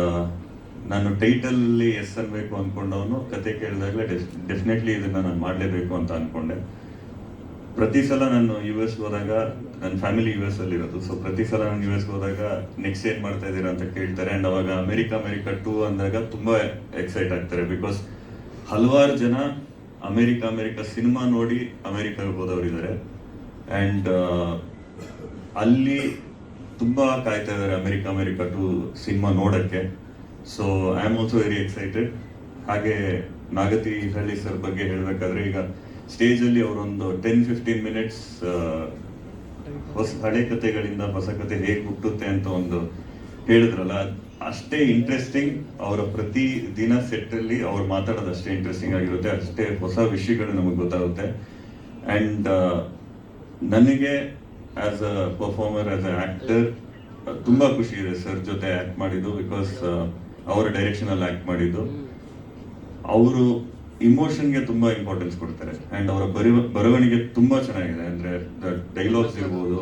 S10: ನಾನು ಟೈಟಲ್ಲಿ ಎಸ್ ಅನ್ಬೇಕು ಅನ್ಕೊಂಡವನು ಕತೆ ಕೇಳಿದಾಗಲೇ ಡೆಫಿನೆಟ್ಲಿ ಇದನ್ನ ನಾನು ಮಾಡಲೇಬೇಕು ಅಂತ ಅನ್ಕೊಂಡೆ. ಪ್ರತಿ ಸಲ ನಾನು US ಹೋದಾಗ, ನನ್ನ ಫ್ಯಾಮಿಲಿ US ಅಲ್ಲಿ ಇರೋದು. ಸೊ ಪ್ರತಿ ಸಲ ನಾನು US ಹೋದಾಗ ನೆಕ್ಸ್ಟ್ ಏನ್ ಮಾಡ್ತಾ ಇದ್ದೀರಾ ಅಂತ ಕೇಳ್ತಾರೆ. ಅಂಡ್ ಅವಾಗ ಅಮೆರಿಕ 2 ಅಂದಾಗ ತುಂಬಾ ಎಕ್ಸೈಟ್ ಆಗ್ತಾರೆ. ಬಿಕಾಸ್ ಹಲವಾರು ಜನ ಅಮೆರಿಕ ಸಿನಿಮಾ ನೋಡಿ ಅಮೆರಿಕಾಗೆ ಹೋದವರಿದ್ದಾರೆ. ಅಂಡ್ ಅಲ್ಲಿ ತುಂಬಾ ಕಾಯ್ತಾ ಇದ್ದಾರೆ ಅಮೆರಿಕ 2 ಸಿನಿಮಾ ನೋಡಕ್ಕೆ. So I am also very excited. ಹಾಗೆ ನಾಗತಿ ಹಳ್ಳಿ ಸರ್ ಬಗ್ಗೆ ಹೇಳ್ಬೇಕಾದ್ರೆ, ಈಗ ಸ್ಟೇಜ್ ಅಲ್ಲಿ ಅವರೊಂದು 10-15 ಮಿನಿಟ್ಸ್ ಹಳೆ ಕಥೆಗಳಿಂದ ಹೊಸ ಕತೆ ಹೇಗೆ ಹುಟ್ಟುತ್ತೆ ಅಂತ ಒಂದು ಹೇಳಿದ್ರಲ್ಲ, ಅಷ್ಟೇ ಇಂಟ್ರೆಸ್ಟಿಂಗ್. ಅವರ ಪ್ರತಿ ದಿನ ಸೆಟ್ ಅಲ್ಲಿ ಅವ್ರು ಮಾತಾಡೋದು ಅಷ್ಟೇ ಇಂಟ್ರೆಸ್ಟಿಂಗ್ ಆಗಿರುತ್ತೆ, ಅಷ್ಟೇ ಹೊಸ ವಿಷಯಗಳು ನಮಗೆ ಗೊತ್ತಾಗುತ್ತೆ. ಅಂಡ್ ನನಗೆ as a performer, as a actor ತುಂಬಾ ಖುಷಿ ಇದೆ ಸರ್ ಜೊತೆ ಆಕ್ಟ್ ಮಾಡಿದ್ದು. ಬಿಕಾಸ್ ಅವರ ಡೈರೆಕ್ಷನ್ ಅಲ್ಲಿ ಆಕ್ಟ್ ಮಾಡಿದ್ದು. ಅವರು ಇಮೋಷನ್ಗೆ ತುಂಬಾ ಇಂಪಾರ್ಟೆನ್ಸ್ ಕೊಡ್ತಾರೆ. ಅಂಡ್ ಅವರ ಬರವಣಿಗೆ ತುಂಬಾ ಚೆನ್ನಾಗಿದೆ. ಅಂದ್ರೆ ಡೈಲಾಗ್ಸ್ ಇರ್ಬೋದು,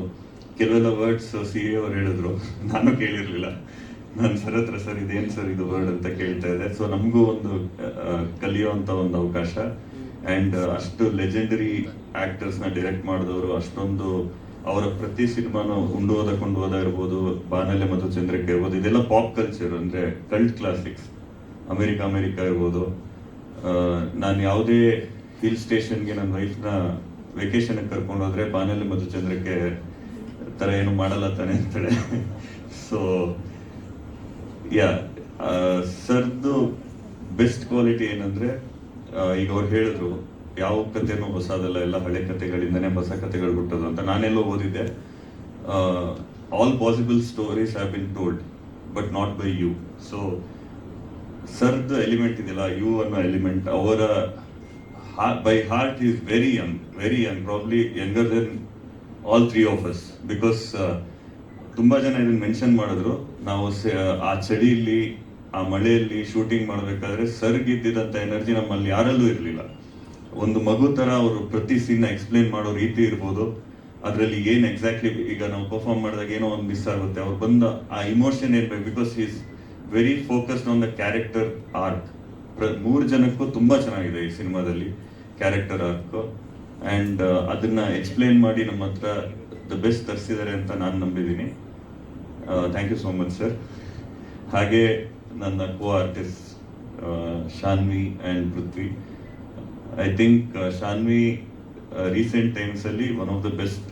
S10: ಕೆಲವೆಲ್ಲ ವರ್ಡ್ಸ್ CA ಅವ್ರು ಹೇಳಿದ್ರು, ನಾನು ಕೇಳಿರ್ಲಿಲ್ಲ. ನಾನು ಸರ್ ಹತ್ರ ಸರ್ ಇದೇನು ಸರ್ ಇದು ವರ್ಡ್ ಅಂತ ಕೇಳ್ತಾ ಇದ್ದೆ. ಸೊ ನಮಗೂ ಒಂದು ಕಲಿಯುವಂತ ಒಂದು ಅವಕಾಶ. ಅಂಡ್ ಅಷ್ಟು ಲೆಜೆಂಡರಿ ಆಕ್ಟರ್ಸ್ ನ ಡೈರೆಕ್ಟ್ ಮಾಡಿದವರು, ಅಷ್ಟೊಂದು ಅವರ ಪ್ರತಿ ಸಿನಿಮಾನು ಕೊಂಡು ಹೋದ ಇರ್ಬೋದು, ಬಾನಲೆ ಮತ್ತು ಚಂದ್ರಕ್ಕೆ ಇರ್ಬೋದು, ಇದೆಲ್ಲ ಪಾಪ್ ಕಲ್ಚರ್, ಅಂದ್ರೆ ಕಲ್ಟ್ ಕ್ಲಾಸಿಕ್ಸ್. ಅಮೆರಿಕ ಇರ್ಬೋದು. ನಾನು ಯಾವುದೇ ಹಿಲ್ ಸ್ಟೇಷನ್ಗೆ ನನ್ನ ವೈಫ್ನ ವೆಕೇಶನ್ ಕರ್ಕೊಂಡು ಹೋದ್ರೆ ಬಾನಲೆ ಮತ್ತು ಚಂದ್ರಕ್ಕೆ ತರ ಏನು ಮಾಡಲ್ಲ ತಾನೆ ಅಂತಾಳೆ. ಸೊ ಸರ್ದು ಬೆಸ್ಟ್ ಕ್ವಾಲಿಟಿ ಏನಂದ್ರೆ, ಈಗ ಅವ್ರು ಹೇಳಿದ್ರು ಯಾವ ಕಥೆನೂ ಹೊಸದಲ್ಲ, ಎಲ್ಲ ಹಳೆ ಕಥೆಗಳಿಂದನೇ ಹೊಸ ಕಥೆಗಳು ಹುಟ್ಟೋದು ಅಂತ. ನಾನೆಲ್ಲೋ ಓದಿದ್ದೆ, all possible stories have been told but not by you. So ಸರ್ದು ಎಲಿಮೆಂಟ್ ಇದೆಯಲ್ಲ, ಯು ಅನ್ನೋ ಎಲಿಮೆಂಟ್, ಅವರ by heart he is very young, probably younger than all three of us, because ತುಂಬಾ ಜನ ಇದನ್ನ ಮೆನ್ಷನ್ ಮಾಡಿದ್ರು. ನಾವು ಆ ಚಳಿಯಲ್ಲಿ ಆ ಮಳೆಯಲ್ಲಿ ಶೂಟಿಂಗ್ ಮಾಡಬೇಕಾದ್ರೆ ಸರ್ಗಿದ್ದಂಥ ಎನರ್ಜಿ ನಮ್ಮಲ್ಲಿ ಯಾರಲ್ಲೂ ಇರಲಿಲ್ಲ. ಒಂದು ಮಗು ತರ ಅವರು ಪ್ರತಿ ಸೀನ್ ಎಕ್ಸ್ಪ್ಲೇನ್ ಮಾಡೋ ರೀತಿ ಇರ್ಬೋದು, ಅದರಲ್ಲಿ ಏನು ಎಕ್ಸಾಕ್ಟ್ಲಿ ಈಗ ನಾವು ಪರ್ಫಾರ್ಮ್ ಮಾಡಿದಾಗ ಏನೋ ಒಂದು ಮಿಸ್ ಆಗುತ್ತೆ, ಅವ್ರು ಬಂದ ಆ ಇಮೋಷನ್ ಇರ್ಬೇಕು. Because is very focused on the character arc. 3 ಜನಕ್ಕೂ ತುಂಬಾ ಚೆನ್ನಾಗಿದೆ ಈ ಸಿನಿಮಾದಲ್ಲಿ ಕ್ಯಾರೆಕ್ಟರ್ ಆರ್ಕ್, ಅಂಡ್ ಅದನ್ನ ಎಕ್ಸ್ಪ್ಲೇನ್ ಮಾಡಿ ನಮ್ಮ ಹತ್ರ ದ ಬೆಸ್ಟ್ ತರಿಸಿದ್ದಾರೆ ಅಂತ ನಾನು ನಂಬಿದ್ದೀನಿ. Thank you so much sir. ಹಾಗೆ ನನ್ನ co artist Shanvi and Prithvi. I think Shanvi recent times ಅಲ್ಲಿ one of the best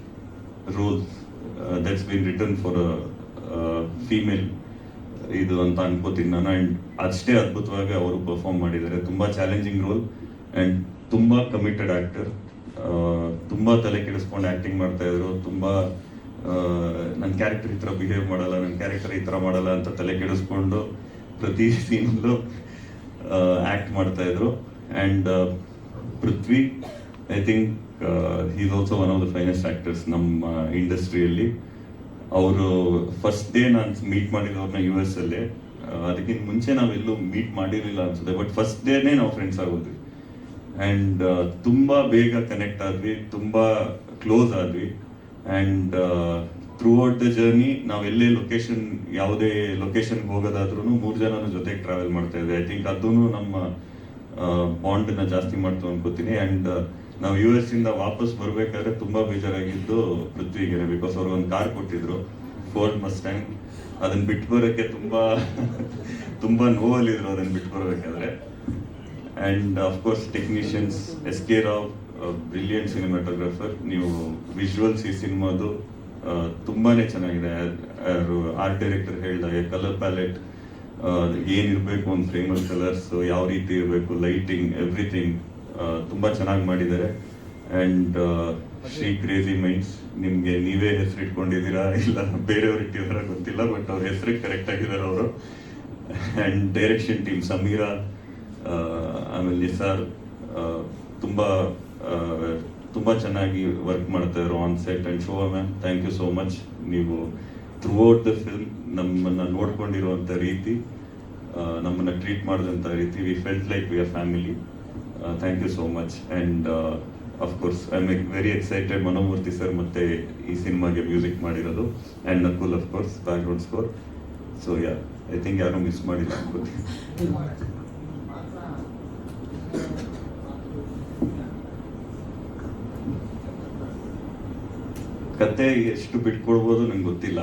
S10: roles that's been written for female ಇದು ಅಂತ ಅನ್ಕೋತೀನಿ ನಾನು. ಅಂಡ್ ಅಷ್ಟೇ ಅದ್ಭುತವಾಗಿ ಅವರು ಪರ್ಫಾರ್ಮ್ ಮಾಡಿದ್ದಾರೆ. ತುಂಬಾ ಚಾಲೆಂಜಿಂಗ್ ರೋಲ್ ಅಂಡ್ ತುಂಬಾ ಕಮಿಟೆಡ್ ಆಕ್ಟರ್. ತುಂಬಾ ತಲೆ ಕೆಡಿಸ್ಕೊಂಡು ಆಕ್ಟಿಂಗ್ ಮಾಡ್ತಾ ಇದ್ರು. ತುಂಬಾ ನನ್ನ ಕ್ಯಾರೆಕ್ಟರ್ ಈ ತರ ಬಿಹೇವ್ ಮಾಡಲ್ಲ, ನನ್ನ ಕ್ಯಾರೆಕ್ಟರ್ ಈ ತರ ಮಾಡಲ್ಲ ಅಂತ ತಲೆ ಕೆಡಿಸ್ಕೊಂಡು ಪ್ರತಿ ಸೀನಲ್ಲೂ ಆಕ್ಟ್ ಮಾಡ್ತಾ ಇದ್ರು. And Prithvi, I think is also one of the finest actors ನಮ್ಮ ಇಂಡಸ್ಟ್ರಿಯಲ್ಲಿ. ಅವರು ಫಸ್ಟ್ ಡೇ ನಾನು ಮೀಟ್ ಮಾಡಿರೋರ್ನ US ಅಲ್ಲೇ, ಅದಕ್ಕಿಂತ ಮುಂಚೆ ನಾವೆಲ್ಲೂ ಮೀಟ್ ಮಾಡಿರಲಿಲ್ಲ ಅನ್ಸುತ್ತೆ, ಬಟ್ ಫಸ್ಟ್ ಡೇನೇ ನಾವು ಫ್ರೆಂಡ್ಸ್ ಆಗೋದ್ವಿ. ಅಂಡ್ ತುಂಬಾ ಬೇಗ ಕನೆಕ್ಟ್ ಆದ್ವಿ, ತುಂಬಾ ಕ್ಲೋಸ್ ಆದ್ವಿ. And through out the journey ನಾವೆಲ್ಲೇ ಲೊಕೇಶನ್, ಯಾವುದೇ ಲೊಕೇಶನ್ಗೆ ಹೋಗೋದಾದ್ರೂ 3 ಜನನು ಜೊತೆಗೆ ಟ್ರಾವೆಲ್ ಮಾಡ್ತಾ ಇದ್ವಿ. ಐ ಥಿಂಕ್ ಅದೂ ನಮ್ಮ ಬಾಂಡ್ ನ ಜಾಸ್ತಿ ಮಾಡ್ತು ಅನ್ಕೋತೀನಿ. ಅಂಡ್ ನಾವು US ಇಂದ ವಾಪಸ್ ಬರ್ಬೇಕಾದ್ರೆ ತುಂಬಾ ಬೇಜಾರಾಗಿದ್ದು ಪೃಥ್ವಿಗೆ, ಬಿಕಾಸ್ ಅವ್ರು ಒಂದು ಕಾರ್ ಕೊಟ್ಟಿದ್ರು, ಫೋರ್ಡ್ ಮಸ್ಟ್ಯಾಂಗ್. ಅದನ್ನ ಬಿಟ್ಟು ಬರೋಕ್ಕೆ ತುಂಬಾ ನೋವಲ್ಲಿದ್ರು ಅದನ್ನ ಬಿಟ್ಟು ಬರ್ಬೇಕಾದ್ರೆ. And of course technicians, SK Rao, brilliant cinematographer. ನೀವು ವಿಜುವಲ್ಸ್ ಈ ಸಿನಿಮಾದು ತುಂಬಾನೇ ಚೆನ್ನಾಗಿದೆ. ಆರ್ಟ್ ಡೈರೆಕ್ಟರ್ ಹೇಳಿದಾಗೆ ಕಲರ್ ಪ್ಯಾಲೆಟ್ ಏನಿರಬೇಕು ಒಂದು ಫ್ರೇಮಲ್ ಕಲರ್ಸ್, ಯಾವ ರೀತಿ ಇರಬೇಕು, ಲೈಟಿಂಗ್, ಎವ್ರಿಥಿಂಗ್ ತುಂಬಾ ಚೆನ್ನಾಗಿ ಮಾಡಿದ್ದಾರೆ. ಅಂಡ್ ಶ್ರೀ ಕ್ರೇಜಿ ಮೈಂಡ್ಸ್, ನಿಮ್ಗೆ ನೀವೇ ಹೆಸರು ಇಟ್ಕೊಂಡಿದ್ದೀರಾ ಇಲ್ಲ ಬೇರೆಯವ್ರು ಇಟ್ಟಿದಾರ ಗೊತ್ತಿಲ್ಲ, ಬಟ್ ಅವ್ರ ಹೆಸರಿಗೆ ಕರೆಕ್ಟ್ ಆಗಿದ್ದಾರೆ ಅವರು. ಅಂಡ್ ಡೈರೆಕ್ಷನ್ ಟೀಮ್ ಸಮೀರಾ, ಆಮೇಲೆ ನಿಸಾರ್ ತುಂಬಾ ಚೆನ್ನಾಗಿ ವರ್ಕ್ ಮಾಡ್ತಾ ಇದ್ರು on set. And Shobha ma'am, thank you so much. ನೀವು ಥ್ರೂ ಔಟ್ ದ ಫಿಲ್ಮ್ ನಮ್ಮನ್ನ ನೋಡ್ಕೊಂಡಿರುವಂತ ರೀತಿ, ನಮ್ಮನ್ನ ಟ್ರೀಟ್ ಮಾಡಿದಂತ ರೀತಿ, we felt like we are family. Thank you so much. And of course I am very excited. Manomurthy sir ಮತ್ತೆ ಈ ಸಿನಿಮಾಗೆ ಮ್ಯೂಸಿಕ್ ಮಾಡಿರೋದು. And Nakul of course background score. So yeah, I think ಯಾರು ಮಿಸ್ ಮಾಡಿಲ್ಲ ಅನ್ಕೋತೀನಿ. ಕತೆ ಎಷ್ಟು ಬಿಟ್ಕೊಡ್ಬೋದು ನಂಗೆ ಗೊತ್ತಿಲ್ಲ.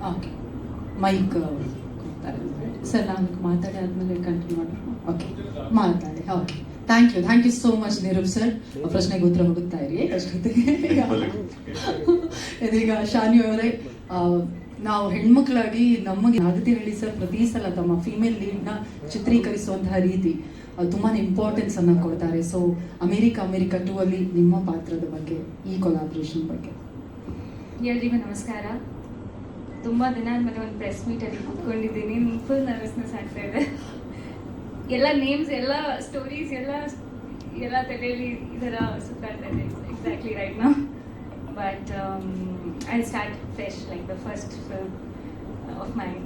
S2: ಓಕೆ, ಮೈಕ್ ಸರ್, ನಾನು ಮಾತಾಡಿ ಆದ್ಮೇಲೆ ಕಂಟಿನ್ಯೂ ಮಾಡೋಣ. ಓಕೆ, ಮಾತಾಡಿ. Okay, thank you so much Niroop sir. ಪ್ರಶ್ನೆಗೆ ಉತ್ತರ ಹುಡುಕ್ತಾ ಇರಿ ಅಷ್ಟೊತ್ತಿಗೆ. ಇದೀಗ ಶಾನ್ವಿ ಅವರೇ, ನಾವು ಹೆಣ್ಮಕ್ಳಾಗಿ ನಮಗೆ ಆದಿತ್ಯ ಹೇಳಿ ಸರ್ ಪ್ರತಿ ಸಲ ತಮ್ಮ ಫೀಮೇಲ್ ಲೀಡ್ನ ಚಿತ್ರೀಕರಿಸುವಂತಹ ರೀತಿ ತುಂಬಾನೇ ಇಂಪಾರ್ಟೆನ್ಸ್ ಅನ್ನ ಕೊಡ್ತಾರೆ. ಸೊ ಅಮೆರಿಕಾ 2 ಅಲ್ಲಿ ನಿಮ್ಮ ಪಾತ್ರದ ಬಗ್ಗೆ, ಈ ಕೊಲಾಬ್ರೇಷನ್ ಬಗ್ಗೆ.
S11: ಎಲ್ರಿಗೂ ನಮಸ್ಕಾರ. ತುಂಬ ದಿನ ಆದಮೇಲೆ ಒಂದು ಪ್ರೆಸ್ ಮೀಟಲ್ಲಿ ಕೂತ್ಕೊಂಡಿದ್ದೀನಿ. ಫುಲ್ ನರ್ವಸ್ನೆಸ್ ಆಗ್ತಾ ಇದೆ. ಎಲ್ಲ ನೇಮ್ಸ್, ಎಲ್ಲ ಸ್ಟೋರೀಸ್, ಎಲ್ಲ ತಲೆಯಲ್ಲಿ ಈ ಥರ ಸುತ್ತಾಡ್ತಾ ಇದೆ exactly right now. But I start fresh like the first film of mine.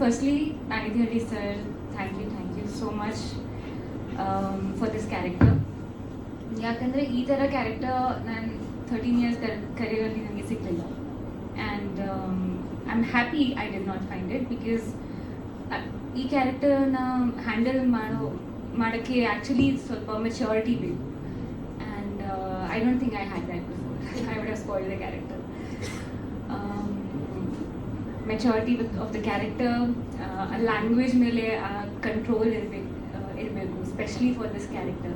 S11: Firstly Aditya sir, thank you so much for this character. ಯಾಕಂದರೆ ಈ ಥರ ಕ್ಯಾರೆಕ್ಟರ್ ನಾನು 13 years ಕರಿಯರಲ್ಲಿ ನನಗೆ ಸಿಗಲಿಲ್ಲ. And I am happy I did not find it, because ಈ ಕ್ಯಾರೆಕ್ಟರ್ನ handle ಮಾಡೋಕ್ಕೆ actually ಸ್ವಲ್ಪ maturity ಬೇಕು. And I don't think I had that before. I would have spoiled the character. Maturity of the character, language ಮೇಲೆ control ಇರಬೇಕು, especially for this character.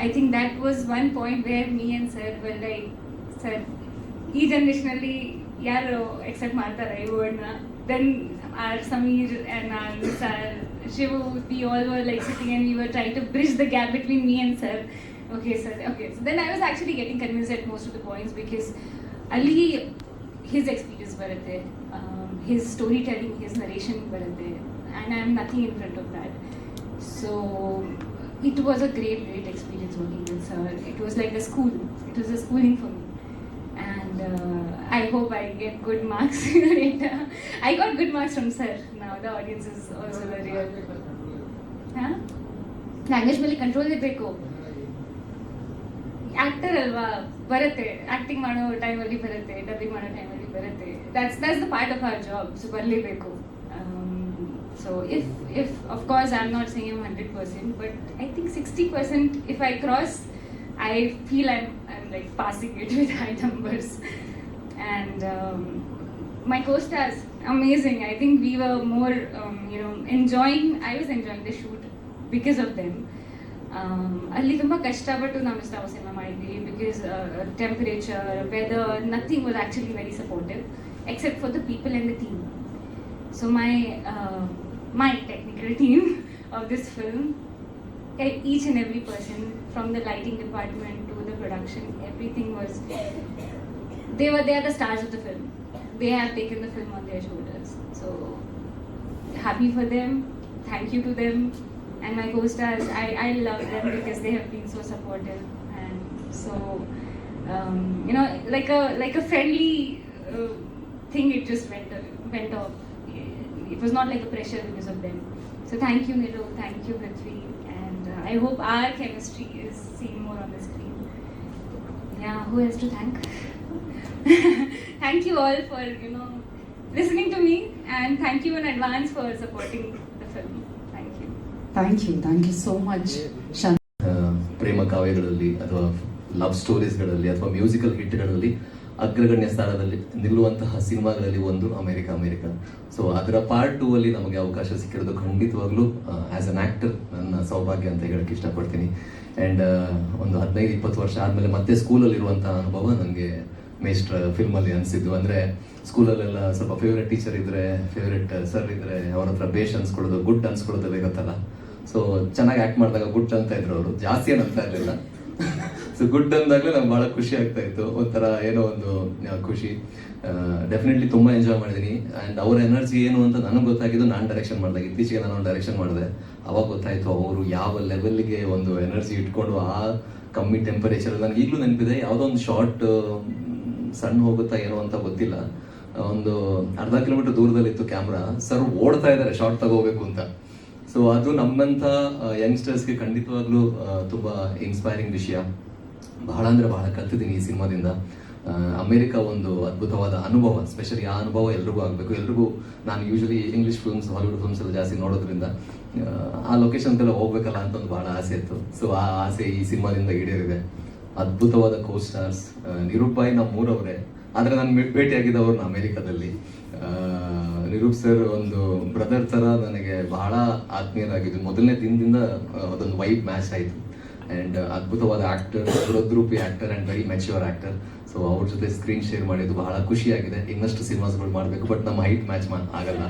S11: I think that was one point where me and sir were like, sir, ee generation alli yaru accept ಮಾಡ್ತಾರೆ ಈ ವರ್ಡ್ನ. Then our Sameer and our Nisar, Shivu, we all were like sitting and we were trying to bridge the gap between me and sir. Okay sir, okay. So then I was actually getting convinced at most of the points, because Ali, his experience ಬರುತ್ತೆ, his storytelling, his narration ಬರುತ್ತೆ, and I am nothing in front of that. So it was a great experience working with sir. It was like a school. It was a schooling for me. And I hope I get good marks later. I got good marks from sir. Now the audience is also the real. Huh? Language ಮೇಲೆ control ಇರಬೇಕು. Actor ಅಲ್ವಾ, ಬರುತ್ತೆ. Acting ಮಾಡೋ ಟೈಮಲ್ಲಿ ಬರುತ್ತೆ, dubbing ಮಾಡೋ ಟೈಮಲ್ಲಿ ಬರುತ್ತೆ. That's the part of our job. So ಬರಲೇಬೇಕು. So if of course I'm not saying I'm 100%, but I think 60% if I cross, I feel I'm like passing it with high numbers. And my co-stars, amazing. I think we were more I was enjoying the shoot because of them. ಅಲ್ಲಿ ತುಂಬ ಕಷ್ಟಪಟ್ಟು ನಾವು cinema ಮಾಡಿದ್ವಿ, because temperature, weather, nothing was actually very supportive except for the people and the team. So my technical team of this film, each and every person from the lighting department to the production, everything was, they are the stars of the film. They have taken the film on their shoulders. So happy for them, thank you to them. And my co-stars, I love them because they have been so supportive and so like a friendly thing. It just went off. It was not like a pressure because of them. So thank you Nilu, thank you Prithvi, and I hope our chemistry is seen more on the screen. Yeah, who else to thank? Thank you all for listening to me, and thank you in advance for supporting the film.
S2: Thank you so much.
S12: ಪ್ರೇಮ ಕಾವ್ಯಗಳಲ್ಲಿ ಅಥವಾ love ಸ್ಟೋರೀಸ್ಗಳಲ್ಲಿ ಅಥವಾ musical ಹಿಟ್ಗಳಲ್ಲಿ ಅಗ್ರಗಣ್ಯ ಸ್ಥಾನದಲ್ಲಿ ನಿಲ್ಲುವಂತಹ ಸಿನಿಮಾಗಳಲ್ಲಿ ಒಂದು America. So ಅದರ part 2 ಅಲ್ಲಿ ನಮಗೆ ಅವಕಾಶ ಸಿಕ್ಕಿರೋದು ಖಂಡಿತವಾಗ್ಲೂ ಆ್ಯಸ್ ಅನ್ ಆ್ಯಕ್ಟರ್ ನನ್ನ ಸೌಭಾಗ್ಯ ಅಂತ ಹೇಳಕ್ಕೆ ಇಷ್ಟಪಡ್ತೀನಿ. ಆ್ಯಂಡ್ ಒಂದು 15-20 ವರ್ಷ ಆದಮೇಲೆ ಮತ್ತೆ ಸ್ಕೂಲಲ್ಲಿರುವಂಥ ಅನುಭವ ನನಗೆ ಮೇಸ್ಟ್ರ ಫಿಲ್ಮಲ್ಲಿ ಅನಿಸಿದ್ದು. ಅಂದರೆ ಸ್ಕೂಲಲ್ಲೆಲ್ಲ ಸ್ವಲ್ಪ ಫೇವ್ರೆಟ್ ಟೀಚರ್ ಇದ್ದರೆ, ಫೇವ್ರೆಟ್ ಸರ್ ಇದ್ದರೆ ಅವ್ರ ಹತ್ರ ಬೇಷ್ ಅನ್ಸ್ಕೊಳ್ಳೋದು, ಗುಡ್ ಅನ್ಸ್ಕೊಳ್ಳೋದು ಬೇಕತ್ತಲ್ಲ. ಸೊ ಚೆನ್ನಾಗಿ ಆ್ಯಕ್ಟ್ ಮಾಡಿದಾಗ ಗುಡ್ ಅಂತ ಇದ್ರು, ಅವರು ಜಾಸ್ತಿ ಏನು ಅಂತ ಇರಲಿಲ್ಲ. ಸೊ ಗುಡ್ ಅಂದಾಗಲೇ ನಂಗೆ ಭಾಳ ಖುಷಿ ಆಗ್ತಾ ಇತ್ತು, ಒಂಥರ ಏನೋ ಒಂದು ಖುಷಿ. ಡೆಫಿನೆಟ್ಲಿ ತುಂಬ ಎಂಜಾಯ್ ಮಾಡಿದ್ದೀನಿ. ಆ್ಯಂಡ್ ಅವ್ರ ಎನರ್ಜಿ ಏನು ಅಂತ ನನಗೆ ಗೊತ್ತಾಗಿದ್ದು ನಾನು ಡೈರೆಕ್ಷನ್ ಮಾಡಿದಾಗ. ಇತ್ತೀಚೆಗೆ ನಾನು ಡೈರೆಕ್ಷನ್ ಮಾಡಿದೆ, ಅವಾಗ ಗೊತ್ತಾಯಿತು ಅವರು ಯಾವ ಲೆವೆಲ್ಗೆ ಒಂದು ಎನರ್ಜಿ ಇಟ್ಕೊಂಡು ಆ ಕಮ್ಮಿ ಟೆಂಪರೇಚರ್. ನನಗೆ ಈಗಲೂ ನೆನಪಿದೆ, ಯಾವುದೋ ಒಂದು ಶಾರ್ಟ್ ಸಣ್ಣ ಹೋಗುತ್ತಾ ಏನೋ ಅಂತ ಗೊತ್ತಿಲ್ಲ, ಒಂದು ಅರ್ಧ ಕಿಲೋಮೀಟರ್ ದೂರದಲ್ಲಿತ್ತು ಕ್ಯಾಮ್ರಾ, ಸರ್ ಓಡ್ತಾ ಇದ್ದಾರೆ ಶಾರ್ಟ್ ತಗೋಬೇಕು ಅಂತ. ಸೊ ಅದು ನಮ್ಮಂಥ ಯಂಗ್ಸ್ಟರ್ಸ್ಗೆ ಖಂಡಿತವಾಗ್ಲೂ ತುಂಬ ಇನ್ಸ್ಪೈರಿಂಗ್ ವಿಷಯ. ಬಹಳ ಅಂದರೆ ಬಹಳ ಕಲ್ತಿದ್ದೀನಿ ಈ ಸಿನಿಮಾದಿಂದ. ಅಮೇರಿಕಾ ಒಂದು ಅದ್ಭುತವಾದ ಅನುಭವ, ಸ್ಪೆಷಲಿ ಆ ಅನುಭವ ಎಲ್ರಿಗೂ ಆಗಬೇಕು. ಎಲ್ರಿಗೂ, ನಾನು usually English films, Hollywood films ಎಲ್ಲ ಜಾಸ್ತಿ ನೋಡೋದ್ರಿಂದ ಆ ಲೊಕೇಶನ್ಗೆಲ್ಲ ಹೋಗ್ಬೇಕಲ್ಲ ಅಂತ ಒಂದು ಭಾಳ ಆಸೆ ಇತ್ತು. ಸೊ ಆ ಆಸೆ ಈ ಸಿನಿಮಾದಿಂದ ಈಡೇರಿದೆ. ಅದ್ಭುತವಾದ ಕೋ ಸ್ಟಾರ್ಸ್. ನಿರೂಪ್ ಬಾಯ್ ನಮ್ಮೂರವರೇ, ಆದರೆ ನಾನು ಭೇಟಿಯಾಗಿದ್ದವ್ರನ್ನ ಅಮೇರಿಕಾದಲ್ಲಿ. ನಿರೂಪ್ ಸರ್ ಒಂದು ಬ್ರದರ್ ಥರ ನನಗೆ ಬಹಳ ಆತ್ಮೀಯರಾಗಿದ್ದು. ಮೊದಲನೇ ದಿನದಿಂದ ಅದೊಂದು ವೈಬ್ ಮ್ಯಾಚ್ ಆಯಿತು. ಆ್ಯಂಡ್ ಅದ್ಭುತವಾದ ಆ್ಯಕ್ಟರ್, ಬೃಹದ್ರೂಪಿ actor and very mature actor. So ಅವ್ರ ಜೊತೆ ಸ್ಕ್ರೀನ್ ಶೇರ್ ಮಾಡಿದ್ದು ಬಹಳ ಖುಷಿಯಾಗಿದೆ. ಇನ್ನಷ್ಟು ಸಿನಿಮಾಸ್ಗಳು ಮಾಡಬೇಕು, ಬಟ್ ನಮ್ಮ ಹೈಟ್ ಮ್ಯಾಚ್ ಆಗಲ್ಲ.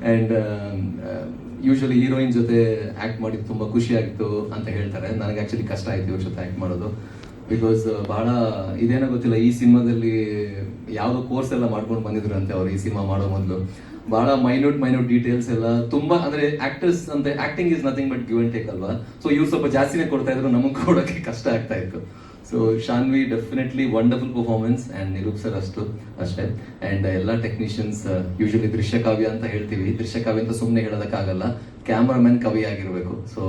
S12: ಆ್ಯಂಡ್ ಯೂಶ್ವಲಿ ಹೀರೋಯಿನ್ ಜೊತೆ ಆ್ಯಕ್ಟ್ ಮಾಡಿದ್ದು ತುಂಬ ಖುಷಿಯಾಗಿತ್ತು ಅಂತ ಹೇಳ್ತಾರೆ. ನನಗೆ ಆ್ಯಕ್ಚುಲಿ ಕಷ್ಟ ಆಯಿತು ಇವ್ರ ಜೊತೆ ಆ್ಯಕ್ಟ್ ಮಾಡೋದು. ಬಿಕಾಸ್ ಬಹಳ ಇದೇನೋ ಗೊತ್ತಿಲ್ಲ, ಈ ಸಿನಿಮಾದಲ್ಲಿ ಯಾವುದೋ ಕೋರ್ಸ್ ಎಲ್ಲ ಮಾಡ್ಕೊಂಡು ಬಂದಿದ್ರು ಅಂತೆ ಅವ್ರು ಈ ಸಿನಿಮಾ ಮಾಡೋ ಮೊದಲು. ಬಹಳ ಮೈನ್ಯೂಟ್ ಡೀಟೇಲ್ಸ್ ಎಲ್ಲ ತುಂಬ, ಅಂದರೆ ಆ್ಯಕ್ಟರ್ಸ್ ಅಂತ acting is nothing but give and take ಅಲ್ವಾ. ಸೊ ಇವ್ರು ಸ್ವಲ್ಪ ಜಾಸ್ತಿನೇ ಕೊಡ್ತಾ ಇದ್ರು, ನಮಗೆ ಕೊಡೋಕ್ಕೆ ಕಷ್ಟ ಆಗ್ತಾ ಇತ್ತು. So Shanvi definitely wonderful performance. And Nirup sir ಅಷ್ಟೇ. ಆ್ಯಂಡ್ ಎಲ್ಲ ಟೆಕ್ನಿಷಿಯನ್ಸ್, ಯೂಶಲಿ ದೃಶ್ಯಕಾವ್ಯ ಅಂತ ಹೇಳ್ತೀವಿ, ದೃಶ್ಯಕಾವ್ಯ ಅಂತ ಸುಮ್ಮನೆ ಹೇಳೋದಕ್ಕಾಗಲ್ಲ, ಕ್ಯಾಮ್ರಾಮನ್ ಕವಿ ಆಗಿರಬೇಕು. ಸೊ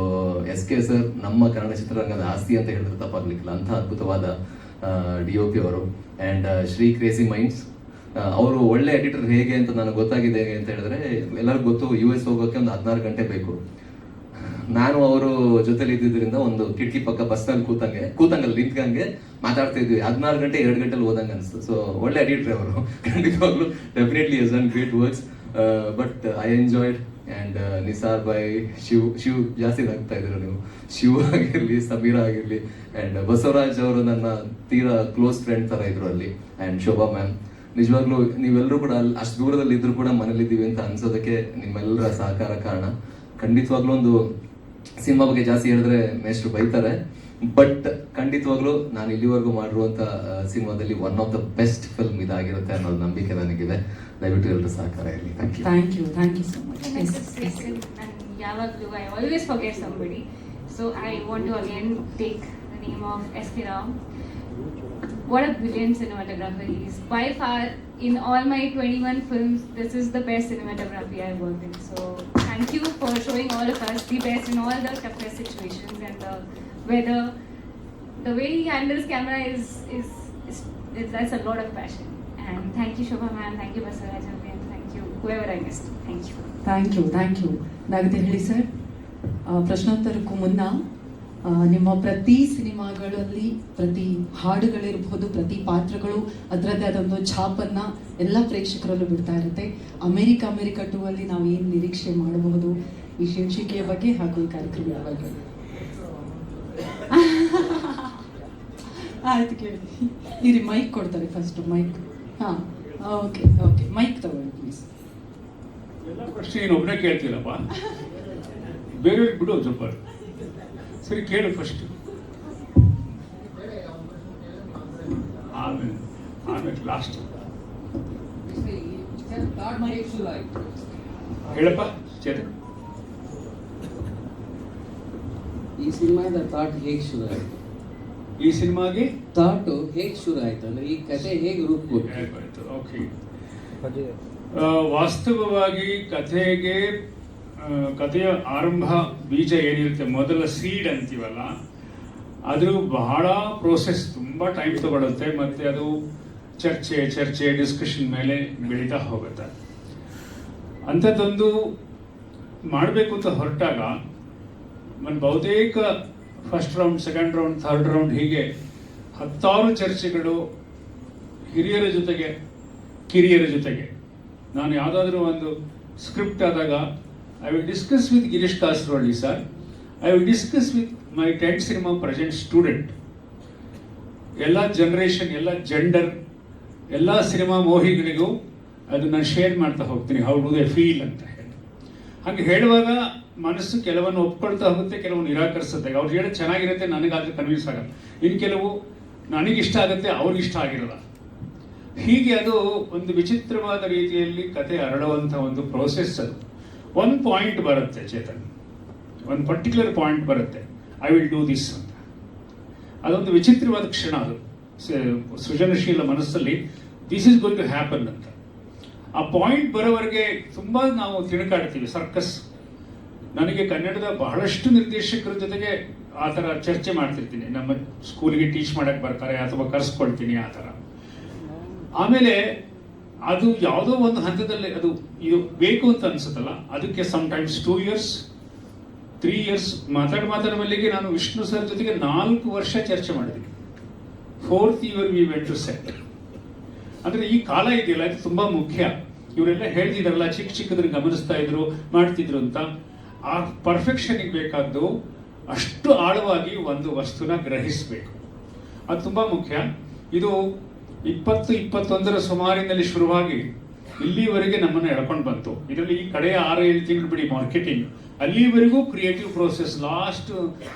S12: SK ಸರ್ ನಮ್ಮ ಕನ್ನಡ ಚಿತ್ರರಂಗದ ಆಸ್ತಿ ಅಂತ ಹೇಳಿದ್ರೆ ತಪ್ಪಾಗ್ಲಿಕ್ಕಿಲ್ಲ, ಅಂಥ ಅದ್ಭುತವಾದ DOP ಅವರು. ಆ್ಯಂಡ್ ಶ್ರೀ ಕ್ರೇಜಿ ಮೈಂಡ್ಸ್ ಅವರು ಒಳ್ಳೆ ಎಡಿಟರ್ ಹೇಗೆ ಅಂತ ನನಗೆ ಗೊತ್ತಾಗಿದೆ ಅಂತ ಹೇಳಿದ್ರೆ, ಎಲ್ಲರಿಗೂ ಗೊತ್ತು US ಹೋಗೋಕ್ಕೆ ಒಂದು 16 ಗಂಟೆ ಬೇಕು. ನಾನು ಅವರು ಜೊತೆಲಿ ಇದ್ದಿದ್ದರಿಂದ ಒಂದು ಕಿಟಕಿ ಪಕ್ಕ ಬಸ್ನಲ್ಲಿ ಕೂತಂಗಲ್ಲಿ ನಿಂತ್ಕಂಗೆ ಮಾತಾಡ್ತಾ ಇದ್ವಿ. 16 ಗಂಟೆ 2 ಗಂಟೆಲಿ ಹೋದಂಗೆ ಅನಿಸ್ತು. ಸೊ ಒಳ್ಳೆ ಎಡಿಟ್ರಿ ಅವರು, ಖಂಡಿತವಾಗ್ಲೂ definitely is done great works. But I enjoyed. And Nisar ಬಾಯ್, ಶಿವ್ ಜಾಸ್ತಿ ಆಗ್ತಾ ಇದ್ರು ನೀವು, ಶಿವ್ ಆಗಿರಲಿ, ಸಮೀರಾ ಆಗಿರಲಿ, ಆ್ಯಂಡ್ ಬಸವರಾಜ್ ಅವರು ನನ್ನ ತೀರಾ ಕ್ಲೋಸ್ ಫ್ರೆಂಡ್ ಥರ ಇದ್ರು ಅಲ್ಲಿ. ಆ್ಯಂಡ್ ಶೋಭಾ ಮ್ಯಾಮ್, ನಿಜವಾಗ್ಲೂ ನೀವೆಲ್ಲರೂ ಕೂಡ ಅಲ್ಲಿ ಅಷ್ಟು ದೂರದಲ್ಲಿ ಇದ್ರು ಕೂಡ ಮನೇಲಿದ್ದೀವಿ ಅಂತ ಅನ್ಸೋದಕ್ಕೆ ನಿಮ್ಮೆಲ್ಲರ ಸಹಕಾರ ಕಾರಣ. ಖಂಡಿತವಾಗ್ಲೂ ಒಂದು ಸಿನಿಮಾ ಬಗ್ಗೆ ಜಾಸ್ತಿ ಹೇಳಿದ್ರೆ ಮೇಷ್ಟ್ರು ಬೈತಾರೆ, ಬಟ್ ಖಂಡಿತವಾಗ್ಲೂ ನಾನು ಇಲ್ಲಿವರೆಗೂ ಮಾಡಿರುವಂಥ ಸಿನಿಮಾದಲ್ಲಿ one of the best film ಇದಾಗಿರುತ್ತೆ ಅನ್ನೋದು ನಂಬಿಕೆ ನನಗಿದೆ. ದಯವಿಟ್ಟು ಎಲ್ಲರೂ ಸಹಕಾರ ಇರಲಿ. Thank you
S2: so much.
S11: ಯಾವಾಗಲೂ I always forget somebody. So I want to again take the name of S.K. Rao. What a brilliant cinematographer he is. By far, in all my 21 films, this is the best cinematography I've worked in. So thank you for showing all of us the best in all the toughest situations, and the weather, the way he handles camera is that's a lot of passion. And thank you Shobha ma'am, thank you Basaraj and thank you whoever I missed. Thank you.
S2: Thank you. Nagathi ಹೇಳಿ sir, ಪ್ರಶ್ನೋತ್ತರಕ್ಕೂ ಮುನ್ನ ನಿಮ್ಮ ಪ್ರತಿ ಸಿನಿಮಾಗಳಲ್ಲಿ ಪ್ರತಿ ಹಾಡುಗಳಿರ್ಬೋದು, ಪ್ರತಿ ಪಾತ್ರಗಳು ಅದರದ್ದೇ ಆದೊಂದು ಛಾಪನ್ನು ಎಲ್ಲ ಪ್ರೇಕ್ಷಕರಲ್ಲೂ ಬಿಡ್ತಾ ಇರುತ್ತೆ. ಅಮೆರಿಕ 2 ಅಲ್ಲಿ ನಾವು ಏನು ನಿರೀಕ್ಷೆ ಮಾಡಬಹುದು ಈ ಶೀರ್ಷಿಕೆಯ ಬಗ್ಗೆ ಹಾಗೂ ಈ ಕಾರ್ಯಕ್ರಮದ ಬಗ್ಗೆ? ಆಯ್ತು, ಕೇಳಿ. ಇರಿ, ಮೈಕ್ ಕೊಡ್ತಾರೆ ಫಸ್ಟ್. ಮೈಕ್. ಹಾಂ, ಓಕೆ, ಮೈಕ್ ತಗೊಳ್ಳಿ ಪ್ಲೀಸ್.
S1: ಎಲ್ಲ ಪ್ರಶ್ನೆ ಏನು ಒಬ್ಬನೇ ಕೇಳ್ತೀರಪ್ಪ, ಬೇರೆಯವ್ರಿಗೆ ಬಿಡು ಸ್ವಲ್ಪ. ಸರಿ, ಕೇಳು ಫಸ್ಟ್, ಆಮೇಲೆ ಲಾಸ್ಟ್. ಹೇಳಪ್ಪ ಚೇತನ್.
S13: ಈ ಸಿನಿಮಾದ ಥಾಟ್ ಹೇಗೆ ಶುರು ಆಯ್ತು?
S1: ಈ ಸಿನಿಮಾಗೆ
S13: ಥಾಟು ಹೇಗೆ ಶುರು ಆಯ್ತು ಅಂದ್ರೆ ಈ ಕಥೆ ಹೇಗೆ ರೂಪುಗೊಳ್ತು?
S1: ಓಕೆ, ವಾಸ್ತವವಾಗಿ ಕಥೆಯ ಆರಂಭ ಬೀಜ ಏನಿರುತ್ತೆ, ಮೊದಲ ಸೀಡ್ ಅಂತೀವಲ್ಲ, ಅದು ಬಹಳ ಪ್ರೋಸೆಸ್, ತುಂಬ ಟೈಮ್ ತಗೊಳುತ್ತೆ. ಮತ್ತು ಅದು ಚರ್ಚೆ ಡಿಸ್ಕಷನ್ ಮೇಲೆ ಬೆಳೀತಾ ಹೋಗುತ್ತೆ. ಅಂಥದ್ದೊಂದು ಮಾಡಬೇಕು ಅಂತ ಹೊರಟಾಗ ಬಹುತೇಕ first round, second round, third round ಹೀಗೆ 10 ಚರ್ಚೆಗಳು ಹಿರಿಯರ ಜೊತೆಗೆ, ಕಿರಿಯರ ಜೊತೆಗೆ. ನಾನು ಯಾವುದಾದ್ರೂ ಒಂದು ಸ್ಕ್ರಿಪ್ಟ್ ಆದಾಗ I will discuss with Girish Kasaravalli sir, I will discuss with my 10th cinema present student, ಎಲ್ಲ ಜನರೇಷನ್, ಎಲ್ಲ ಜೆಂಡರ್, ಎಲ್ಲ ಸಿನಿಮಾ ಮೋಹಿಗಳಿಗೂ ಅದನ್ನು ಶೇರ್ ಮಾಡ್ತಾ ಹೋಗ್ತೀನಿ, ಹೌ ಡು ದೇ ಫೀಲ್ ಅಂತ ಹೇಳಿ. ಹಾಗೆ ಹೇಳುವಾಗ ಮನಸ್ಸು ಕೆಲವನ್ನು ಒಪ್ಕೊಳ್ತಾ ಹೋಗುತ್ತೆ, ಕೆಲವು ನಿರಾಕರಿಸುತ್ತೆ. ಅವ್ರು ಹೇಳೋದು ಚೆನ್ನಾಗಿರುತ್ತೆ, ನನಗಾದ್ರೆ ಕನ್ವಿನ್ಸ್ ಆಗಲ್ಲ. ಇನ್ನು ಕೆಲವು ನನಗಿಷ್ಟ ಆಗುತ್ತೆ, ಅವ್ರಿಗಿಷ್ಟ ಆಗಿರಲ್ಲ. ಹೀಗೆ ಅದು ಒಂದು ವಿಚಿತ್ರವಾದ ರೀತಿಯಲ್ಲಿ ಕತೆ ಅರಳುವಂಥ ಒಂದು ಪ್ರೋಸೆಸ್. ಅದು ಒಂದು ಪಾಯಿಂಟ್ ಬರುತ್ತೆ ಚೇತನ್, ಒಂದು ಪರ್ಟಿಕ್ಯುಲರ್ ಪಾಯಿಂಟ್ ಬರುತ್ತೆ, ಐ ವಿಲ್ ಡೂ ದಿಸ್ ಅಂತ. ಅದೊಂದು ವಿಚಿತ್ರವಾದ ಕ್ಷಣ. ಅದು ಸೃಜನಶೀಲ ಮನಸ್ಸಲ್ಲಿ this is going to happen ಅಂತ. ಆ ಪಾಯಿಂಟ್ ಬರೋವರೆಗೆ ತುಂಬ ನಾವು ತಿಳುಕಾಡ್ತೀವಿ. ಸರ್ಕಸ್, ನನಗೆ ಕನ್ನಡದ ಬಹಳಷ್ಟು ನಿರ್ದೇಶಕರ ಜೊತೆಗೆ ಆ ಥರ ಚರ್ಚೆ ಮಾಡ್ತಿರ್ತೀನಿ. ನಮ್ಮ ಸ್ಕೂಲಿಗೆ ಟೀಚ್ ಮಾಡಕ್ಕೆ ಬರ್ತಾರೆ ಅಥವಾ ಕರೆಸ್ಕೊಳ್ತೀನಿ ಆ ಥರ. ಆಮೇಲೆ ಅದು ಯಾವುದೋ ಒಂದು ಹಂತದಲ್ಲಿ ಅದು ಇದು ಬೇಕು ಅಂತ ಅನ್ಸುತ್ತಲ್ಲ, ಅದಕ್ಕೆ ಸಮ್ಟೈಮ್ಸ್ 2 years 3 years ಮಾತಾಡ ಮೇಲೆಗೆ ನಾನು ವಿಷ್ಣು ಸರ್ ಜೊತೆಗೆ 4 ವರ್ಷ ಚರ್ಚೆ ಮಾಡಿದ್ದೀನಿ. 4th year we went to set. ಅಂದರೆ ಈ ಕಾಲ ಇದೆಯಲ್ಲ, ಇದು ತುಂಬ ಮುಖ್ಯ. ಇವರೆಲ್ಲ ಹೇಳ್ತಿದ್ರಲ್ಲ, ಚಿಕ್ಕದ್ರಿಗೆ ಗಮನಿಸ್ತಾ ಇದ್ರು, ಮಾಡ್ತಿದ್ರು ಅಂತ. ಆ ಪರ್ಫೆಕ್ಷನ್ಗೆ ಬೇಕಾದ್ದು ಅಷ್ಟು ಆಳವಾಗಿ ಒಂದು ವಸ್ತುನ ಗ್ರಹಿಸಬೇಕು, ಅದು ತುಂಬ ಮುಖ್ಯ. ಇದು 2021ರ ಸುಮಾರಿನಲ್ಲಿ ಶುರುವಾಗಿ ಇಲ್ಲಿವರೆಗೆ ನಮ್ಮನ್ನು ಎಳ್ಕೊಂಡು ಬಂತು. ಇದರಲ್ಲಿ ಈ ಕಡೆಯ 6-7 ತಿಂಗಳು ಬಿಡಿ ಮಾರ್ಕೆಟಿಂಗ್, ಅಲ್ಲಿವರೆಗೂ creative process. Last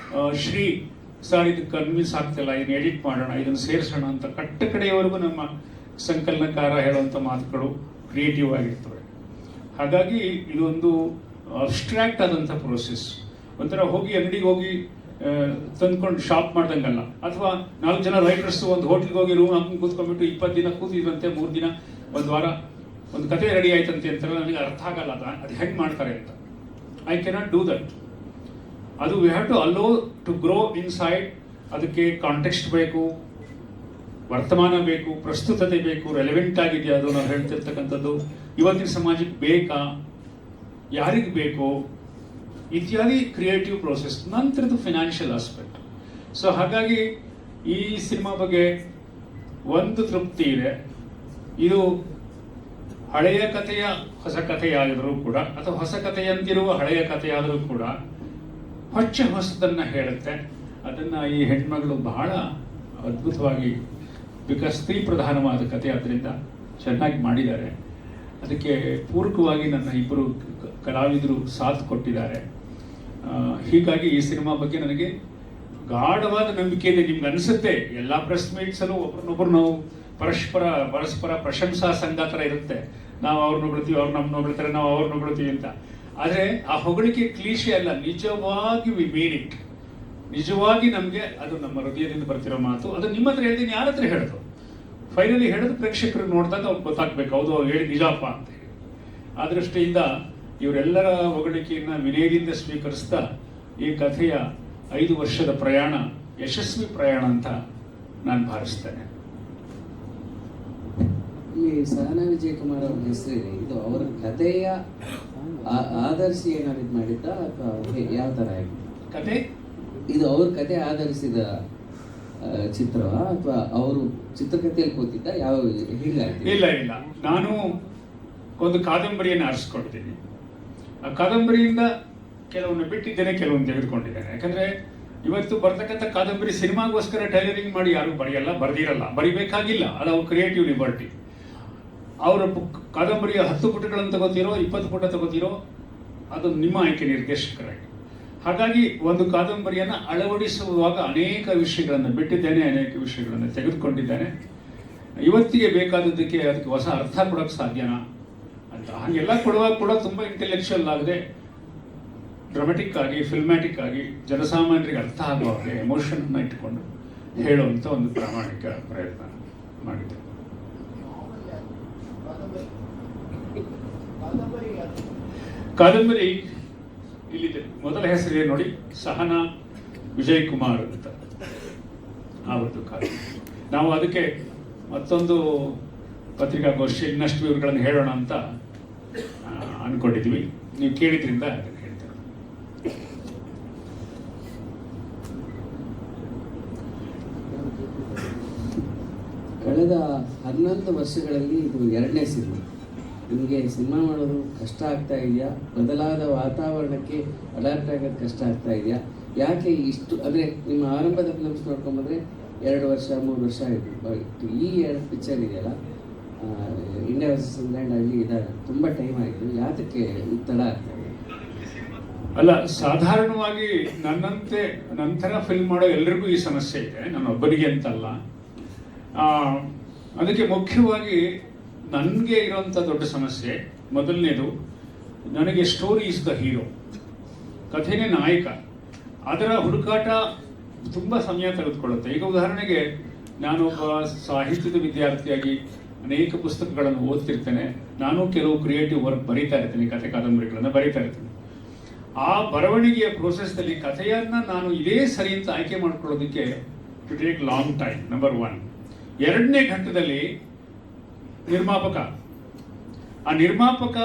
S1: Shri sir ಇದು ಕನ್ವಿನ್ಸ್ ಆಗ್ತಿಲ್ಲ, ಇದನ್ನು ಎಡಿಟ್ ಮಾಡೋಣ, ಇದನ್ನು ಸೇರಿಸೋಣ ಅಂತ ಕಡೆಯವರೆಗೂ ನಮ್ಮ ಸಂಕಲನಕಾರ ಹೇಳುವಂಥ ಮಾತುಗಳು ಕ್ರಿಯೇಟಿವ್ ಆಗಿರ್ತವೆ. ಹಾಗಾಗಿ ಇದೊಂದು ಅಬ್ಸ್ಟ್ರಾಕ್ಟ್ ಆದಂಥ ಪ್ರೋಸೆಸ್. ಒಂಥರ ಹೋಗಿ ಅಂಗಡಿಗೆ ಹೋಗಿ ತಂದ್ಕೊಂಡು ಶಾಪ್ ಮಾಡ್ದಂಗಲ್ಲ. ಅಥವಾ 4 ಜನ ರೈಟರ್ಸ್ ಒಂದು ಹೋಟ್ಲಿಗೆ ಹೋಗಿ ರೂಮ್ ಹಾಕೊಂಡು ಕೂತ್ಕೊಂಡ್ಬಿಟ್ಟು 20 ದಿನ ಕೂತಿದ್ರಂತೆ, 3 ದಿನ, 1 ವಾರ ಒಂದು ಕತೆ ರೆಡಿ ಆಯ್ತಂತೆ ಅಂತಾರೆ. ನನಗೆ ಅರ್ಥ ಆಗಲ್ಲ ಅದು ಹೆಂಗೆ ಮಾಡ್ತಾರೆ ಅಂತ. I cannot do that. ಅದು we have to allow to grow inside. ಅದಕ್ಕೆ ಕಾಂಟೆಕ್ಸ್ಟ್ ಬೇಕು, ವರ್ತಮಾನ ಬೇಕು, ಪ್ರಸ್ತುತತೆ ಬೇಕು, ರೆಲೆವೆಂಟ್ ಆಗಿದೆಯಾ ಅದು ನಾವು ಹೇಳ್ತಿರ್ತಕ್ಕಂಥದ್ದು, ಇವತ್ತಿನ ಸಮಾಜಕ್ಕೆ ಬೇಕಾ, ಯಾರಿಗೆ ಬೇಕು ಇತ್ಯಾದಿ ಕ್ರಿಯೇಟಿವ್ ಪ್ರೋಸೆಸ್. ನಂತರದ್ದು ಫಿನಾನ್ಷಿಯಲ್ ಆಸ್ಪೆಕ್ಟ್. ಸೊ ಹಾಗಾಗಿ ಈ ಸಿನಿಮಾ ಬಗ್ಗೆ ಒಂದು ತೃಪ್ತಿ ಇದೆ. ಇದು ಹಳೆಯ ಕಥೆಯ ಹೊಸ ಕಥೆಯಾದರೂ ಕೂಡ, ಅಥವಾ ಹೊಸ ಕಥೆಯಂತಿರುವ ಹಳೆಯ ಕಥೆಯಾದರೂ ಕೂಡ ಹೊಸದನ್ನು ಹೇಳುತ್ತೆ. ಅದನ್ನು ಈ ಹೆಣ್ಮಗಳು ಬಹಳ ಅದ್ಭುತವಾಗಿ, ಬಿಕಾಸ್ ಸ್ತ್ರೀ ಪ್ರಧಾನವಾದ ಕಥೆ, ಅದರಿಂದ ಚೆನ್ನಾಗಿ ಮಾಡಿದ್ದಾರೆ. ಅದಕ್ಕೆ ಪೂರಕವಾಗಿ ನನ್ನ ಇಬ್ಬರು ಕಲಾವಿದರು ಸಾಥ್ ಕೊಟ್ಟಿದ್ದಾರೆ. ಹೀಗಾಗಿ ಈ ಸಿನಿಮಾ ಬಗ್ಗೆ ನನಗೆ ಗಾಢವಾದ ನಂಬಿಕೆ ಇದೆ. ನಿಮ್ಗೆ ಅನಿಸುತ್ತೆ ಎಲ್ಲ ಪ್ರೆಸ್ ಮೀಟ್ಸಲ್ಲೂ ಒಬ್ರನ್ನೊಬ್ರು ನಾವು ಪರಸ್ಪರ ಪ್ರಶಂಸಾ ಸಂಘ ಥರ ಇರುತ್ತೆ. ನಾವು ಅವ್ರನ್ನ ಹೊಗಳ್ತೀವಿ, ಅವ್ರು ನಮ್ಮನ್ನ ಹೊಗಳ್ತಾರೆ, ನಾವು ಅವ್ರನ್ನ ಹೊಗಳ್ತೀವಿ ಅಂತ. ಆದರೆ ಆ ಹೊಗಳಿಕೆ ಕ್ಲೀಶೆ ಅಲ್ಲ, ನಿಜವಾಗಿ ವಿ ಮೀನ್ ಇಟ್. ನಿಜವಾಗಿ ನಮಗೆ ಅದು ನಮ್ಮ ಹೃದಯದಿಂದ ಬರ್ತಿರೋ ಮಾತು. ಅದು ನಿಮ್ಮ ಹತ್ರ ಹೇಳ್ತೀನಿ, ಯಾರ ಹತ್ರ ಹೇಳೋದು? ಫೈನಲಿ ಹೇಳೋದು ಪ್ರೇಕ್ಷಕರು ನೋಡಿದಾಗ ಅವ್ರಿಗೆ ಗೊತ್ತಾಗ್ಬೇಕು, ಹೌದು ಅವ್ರು ಹೇಳಿ ನಿಜಪ್ಪ ಅಂತ ಹೇಳಿ. ಆ ದೃಷ್ಟಿಯಿಂದ ಇವರೆಲ್ಲರ ಹೊಗಳಿಕೆಯನ್ನು ವಿನಯದಿಂದ ಸ್ವೀಕರಿಸ್ತಾ ಈ ಕಥೆಯ 5 ವರ್ಷದ ಪ್ರಯಾಣ ಯಶಸ್ವಿ ಪ್ರಯಾಣ ಅಂತ ನಾನು ಭಾವಿಸ್ತೇನೆ.
S13: ಈ ಸಹನಾ ವಿಜಯಕುಮಾರ್ ಅವ್ರ ಹೆಸರಿದೆ, ಇದು ಅವರ ಕಥೆಯ ಆಧರಿಸಿ ಏನಾದ್ರು ಮಾಡಿದ್ದ ಅಥವಾ ಯಾವ ಥರ ಆಗಿದೆ
S1: ಕತೆ?
S13: ಇದು ಅವ್ರ ಕತೆ ಆಧರಿಸಿದ ಚಿತ್ರವಾ ಅಥವಾ ಅವರು ಚಿತ್ರಕಥೆಯಲ್ಲಿ ಕೂತಿದ್ದ ಯಾವ ಹೀಗಾಯ್ತು?
S1: ಇಲ್ಲ, ನಾನು ಒಂದು ಕಾದಂಬರಿಯನ್ನು ಆರಿಸ್ಕೊಳ್ತೀನಿ. ಆ ಕಾದಂಬರಿಯಿಂದ ಕೆಲವನ್ನ ಬಿಟ್ಟಿದ್ದೇನೆ, ಕೆಲವೊಂದು ತೆಗೆದುಕೊಂಡಿದ್ದೇನೆ. ಯಾಕಂದ್ರೆ ಇವತ್ತು ಬರ್ತಕ್ಕಂಥ ಕಾದಂಬರಿ ಸಿನಿಮಾಗೋಸ್ಕರ ಟೈಲರಿಂಗ್ ಮಾಡಿ ಯಾರು ಬರೆಯಲ್ಲ, ಬರೆದಿರಲ್ಲ, ಬರಿಬೇಕಾಗಿಲ್ಲ. ಅದು ಅವ್ರ ಕ್ರಿಯೇಟಿವ್ ಲಿಬರ್ಟಿ. ಅವರ ಕಾದಂಬರಿಯ 10 ಪುಟಗಳನ್ನು ತಗೋತಿರೋ 20 ಪುಟ ತಗೋತಿರೋ ಅದು ನಿಮ್ಮ ಆಯ್ಕೆ ನಿರ್ದೇಶಕರಾಗಿ. ಹಾಗಾಗಿ ಒಂದು ಕಾದಂಬರಿಯನ್ನು ಅಳವಡಿಸುವಾಗ ಅನೇಕ ವಿಷಯಗಳನ್ನು ಬಿಟ್ಟಿದ್ದೇನೆ, ಅನೇಕ ವಿಷಯಗಳನ್ನು ತೆಗೆದುಕೊಂಡಿದ್ದೇನೆ. ಇವತ್ತಿಗೆ ಬೇಕಾದದ್ದಕ್ಕೆ ಅದಕ್ಕೆ ಹೊಸ ಅರ್ಥ ಕೊಡೋಕ್ಕೆ ಸಾಧ್ಯನಾ ಅಂತ ಹಾಗೆಲ್ಲ ಕೊಡುವಾಗ ಕೂಡ ತುಂಬ ಇಂಟೆಲೆಕ್ಚುಯಲ್ ಆಗದೆ ಡ್ರಾಮೆಟಿಕ್ ಆಗಿ, ಫಿಲ್ಮ್ಯಾಟಿಕ್ ಆಗಿ, ಜನಸಾಮಾನ್ಯರಿಗೆ ಅರ್ಥ ಆಗುವ ಹಾಗೆ ಎಮೋಷನನ್ನು ಇಟ್ಟುಕೊಂಡು ಹೇಳುವಂಥ ಒಂದು ಪ್ರಾಮಾಣಿಕ ಪ್ರಯತ್ನ ಮಾಡಿದೆ. ಕಾದಂಬರಿ ಇಲ್ಲಿದೆ, ಮೊದಲ ಹೆಸರಿದೆ ನೋಡಿ, ಸಹನಾ ವಿಜಯಕುಮಾರ್ ಅಂತ ಅವರದ್ದು ಕಾದಂಬರಿ. ನಾವು ಅದಕ್ಕೆ ಮತ್ತೊಂದು ಪತ್ರಿಕಾಗೋಷ್ಠಿ ಇನ್ನಷ್ಟು ವಿವರಗಳನ್ನು ಹೇಳೋಣ ಅಂತ ಅನ್ಕೊಂಡಿದ್ವಿ. ನೀವು ಕೇಳಿದ್ರಿಂದ ಅದನ್ನು ಹೇಳ್ತೇವೆ.
S13: ಕಳೆದ 11 ವರ್ಷಗಳಲ್ಲಿ ಇದು 2ನೇ ಸಿನಿಮಾ. ನಿಮಗೆ ಸಿನಿಮಾ ಮಾಡೋದು ಕಷ್ಟ ಆಗ್ತಾ ಇದೆಯಾ? ಬದಲಾದ ವಾತಾವರಣಕ್ಕೆ ಅಡಾಪ್ಟ್ ಆಗೋದು ಕಷ್ಟ ಆಗ್ತಾ ಇದೆಯಾ? ಯಾಕೆ ಇಷ್ಟು, ಅಂದರೆ ನಿಮ್ಮ ಆರಂಭದ ಫಿಲ್ಮ್ಸ್ ನೋಡ್ಕೊಂಬಂದರೆ 2 ವರ್ಷ 3 ವರ್ಷ ಆಯಿತು. ಈ 2 ಪಿಕ್ಚರ್ ಇದೆಯಲ್ಲ, ಇಂಡಿಯಾ ವರ್ಸಸ್ ಇಂಗ್ಲೆಂಡ್ ಆಗಲಿ, ತುಂಬ ಟೈಮ್ ಆಯಿತು. ಯಾತಕ್ಕೆ ತಡ ಆಗ್ತಾ ಇದೆ?
S1: ಅಲ್ಲ, ಸಾಧಾರಣವಾಗಿ ನನ್ನಂತೆ ನಂತರ ಫಿಲ್ಮ್ ಮಾಡೋ ಎಲ್ರಿಗೂ ಈ ಸಮಸ್ಯೆ ಇದೆ, ನನ್ನೊಬ್ಬನಿಗೆ ಅಂತಲ್ಲ. ಅದಕ್ಕೆ ಮುಖ್ಯವಾಗಿ ನನಗೆ ಇರೋಂಥ ದೊಡ್ಡ ಸಮಸ್ಯೆ ಮೊದಲನೇದು, ನನಗೆ ಸ್ಟೋರಿ ಇಸ್ ದ ಹೀರೋ, ಕಥೆನೇ ನಾಯಕ. ಅದರ ಹುಡುಕಾಟ ತುಂಬ ಸಮಯ ತೆಗೆದುಕೊಳ್ಳುತ್ತೆ. ಈಗ ಉದಾಹರಣೆಗೆ ನಾನೊಬ್ಬ ಸಾಹಿತ್ಯದ ವಿದ್ಯಾರ್ಥಿಯಾಗಿ ಅನೇಕ ಪುಸ್ತಕಗಳನ್ನು ಓದ್ತಿರ್ತೇನೆ. ನಾನು ಕೆಲವು ಕ್ರಿಯೇಟಿವ್ ವರ್ಕ್ ಬರೀತಾ ಇರ್ತೀನಿ, ಕಥೆ ಕಾದಂಬರಿಗಳನ್ನು ಬರೀತಾ ಇರ್ತೀನಿ. ಆ ಬರವಣಿಗೆಯ ಪ್ರೋಸೆಸ್ನಲ್ಲಿ ಕಥೆಯನ್ನು ನಾನು ಇದೇ ಸರಿ ಅಂತ ಆಯ್ಕೆ ಮಾಡ್ಕೊಳ್ಳೋದಕ್ಕೆ to take long time, number 1. 2ನೇ ಘಟ್ಟದಲ್ಲಿ ನಿರ್ಮಾಪಕ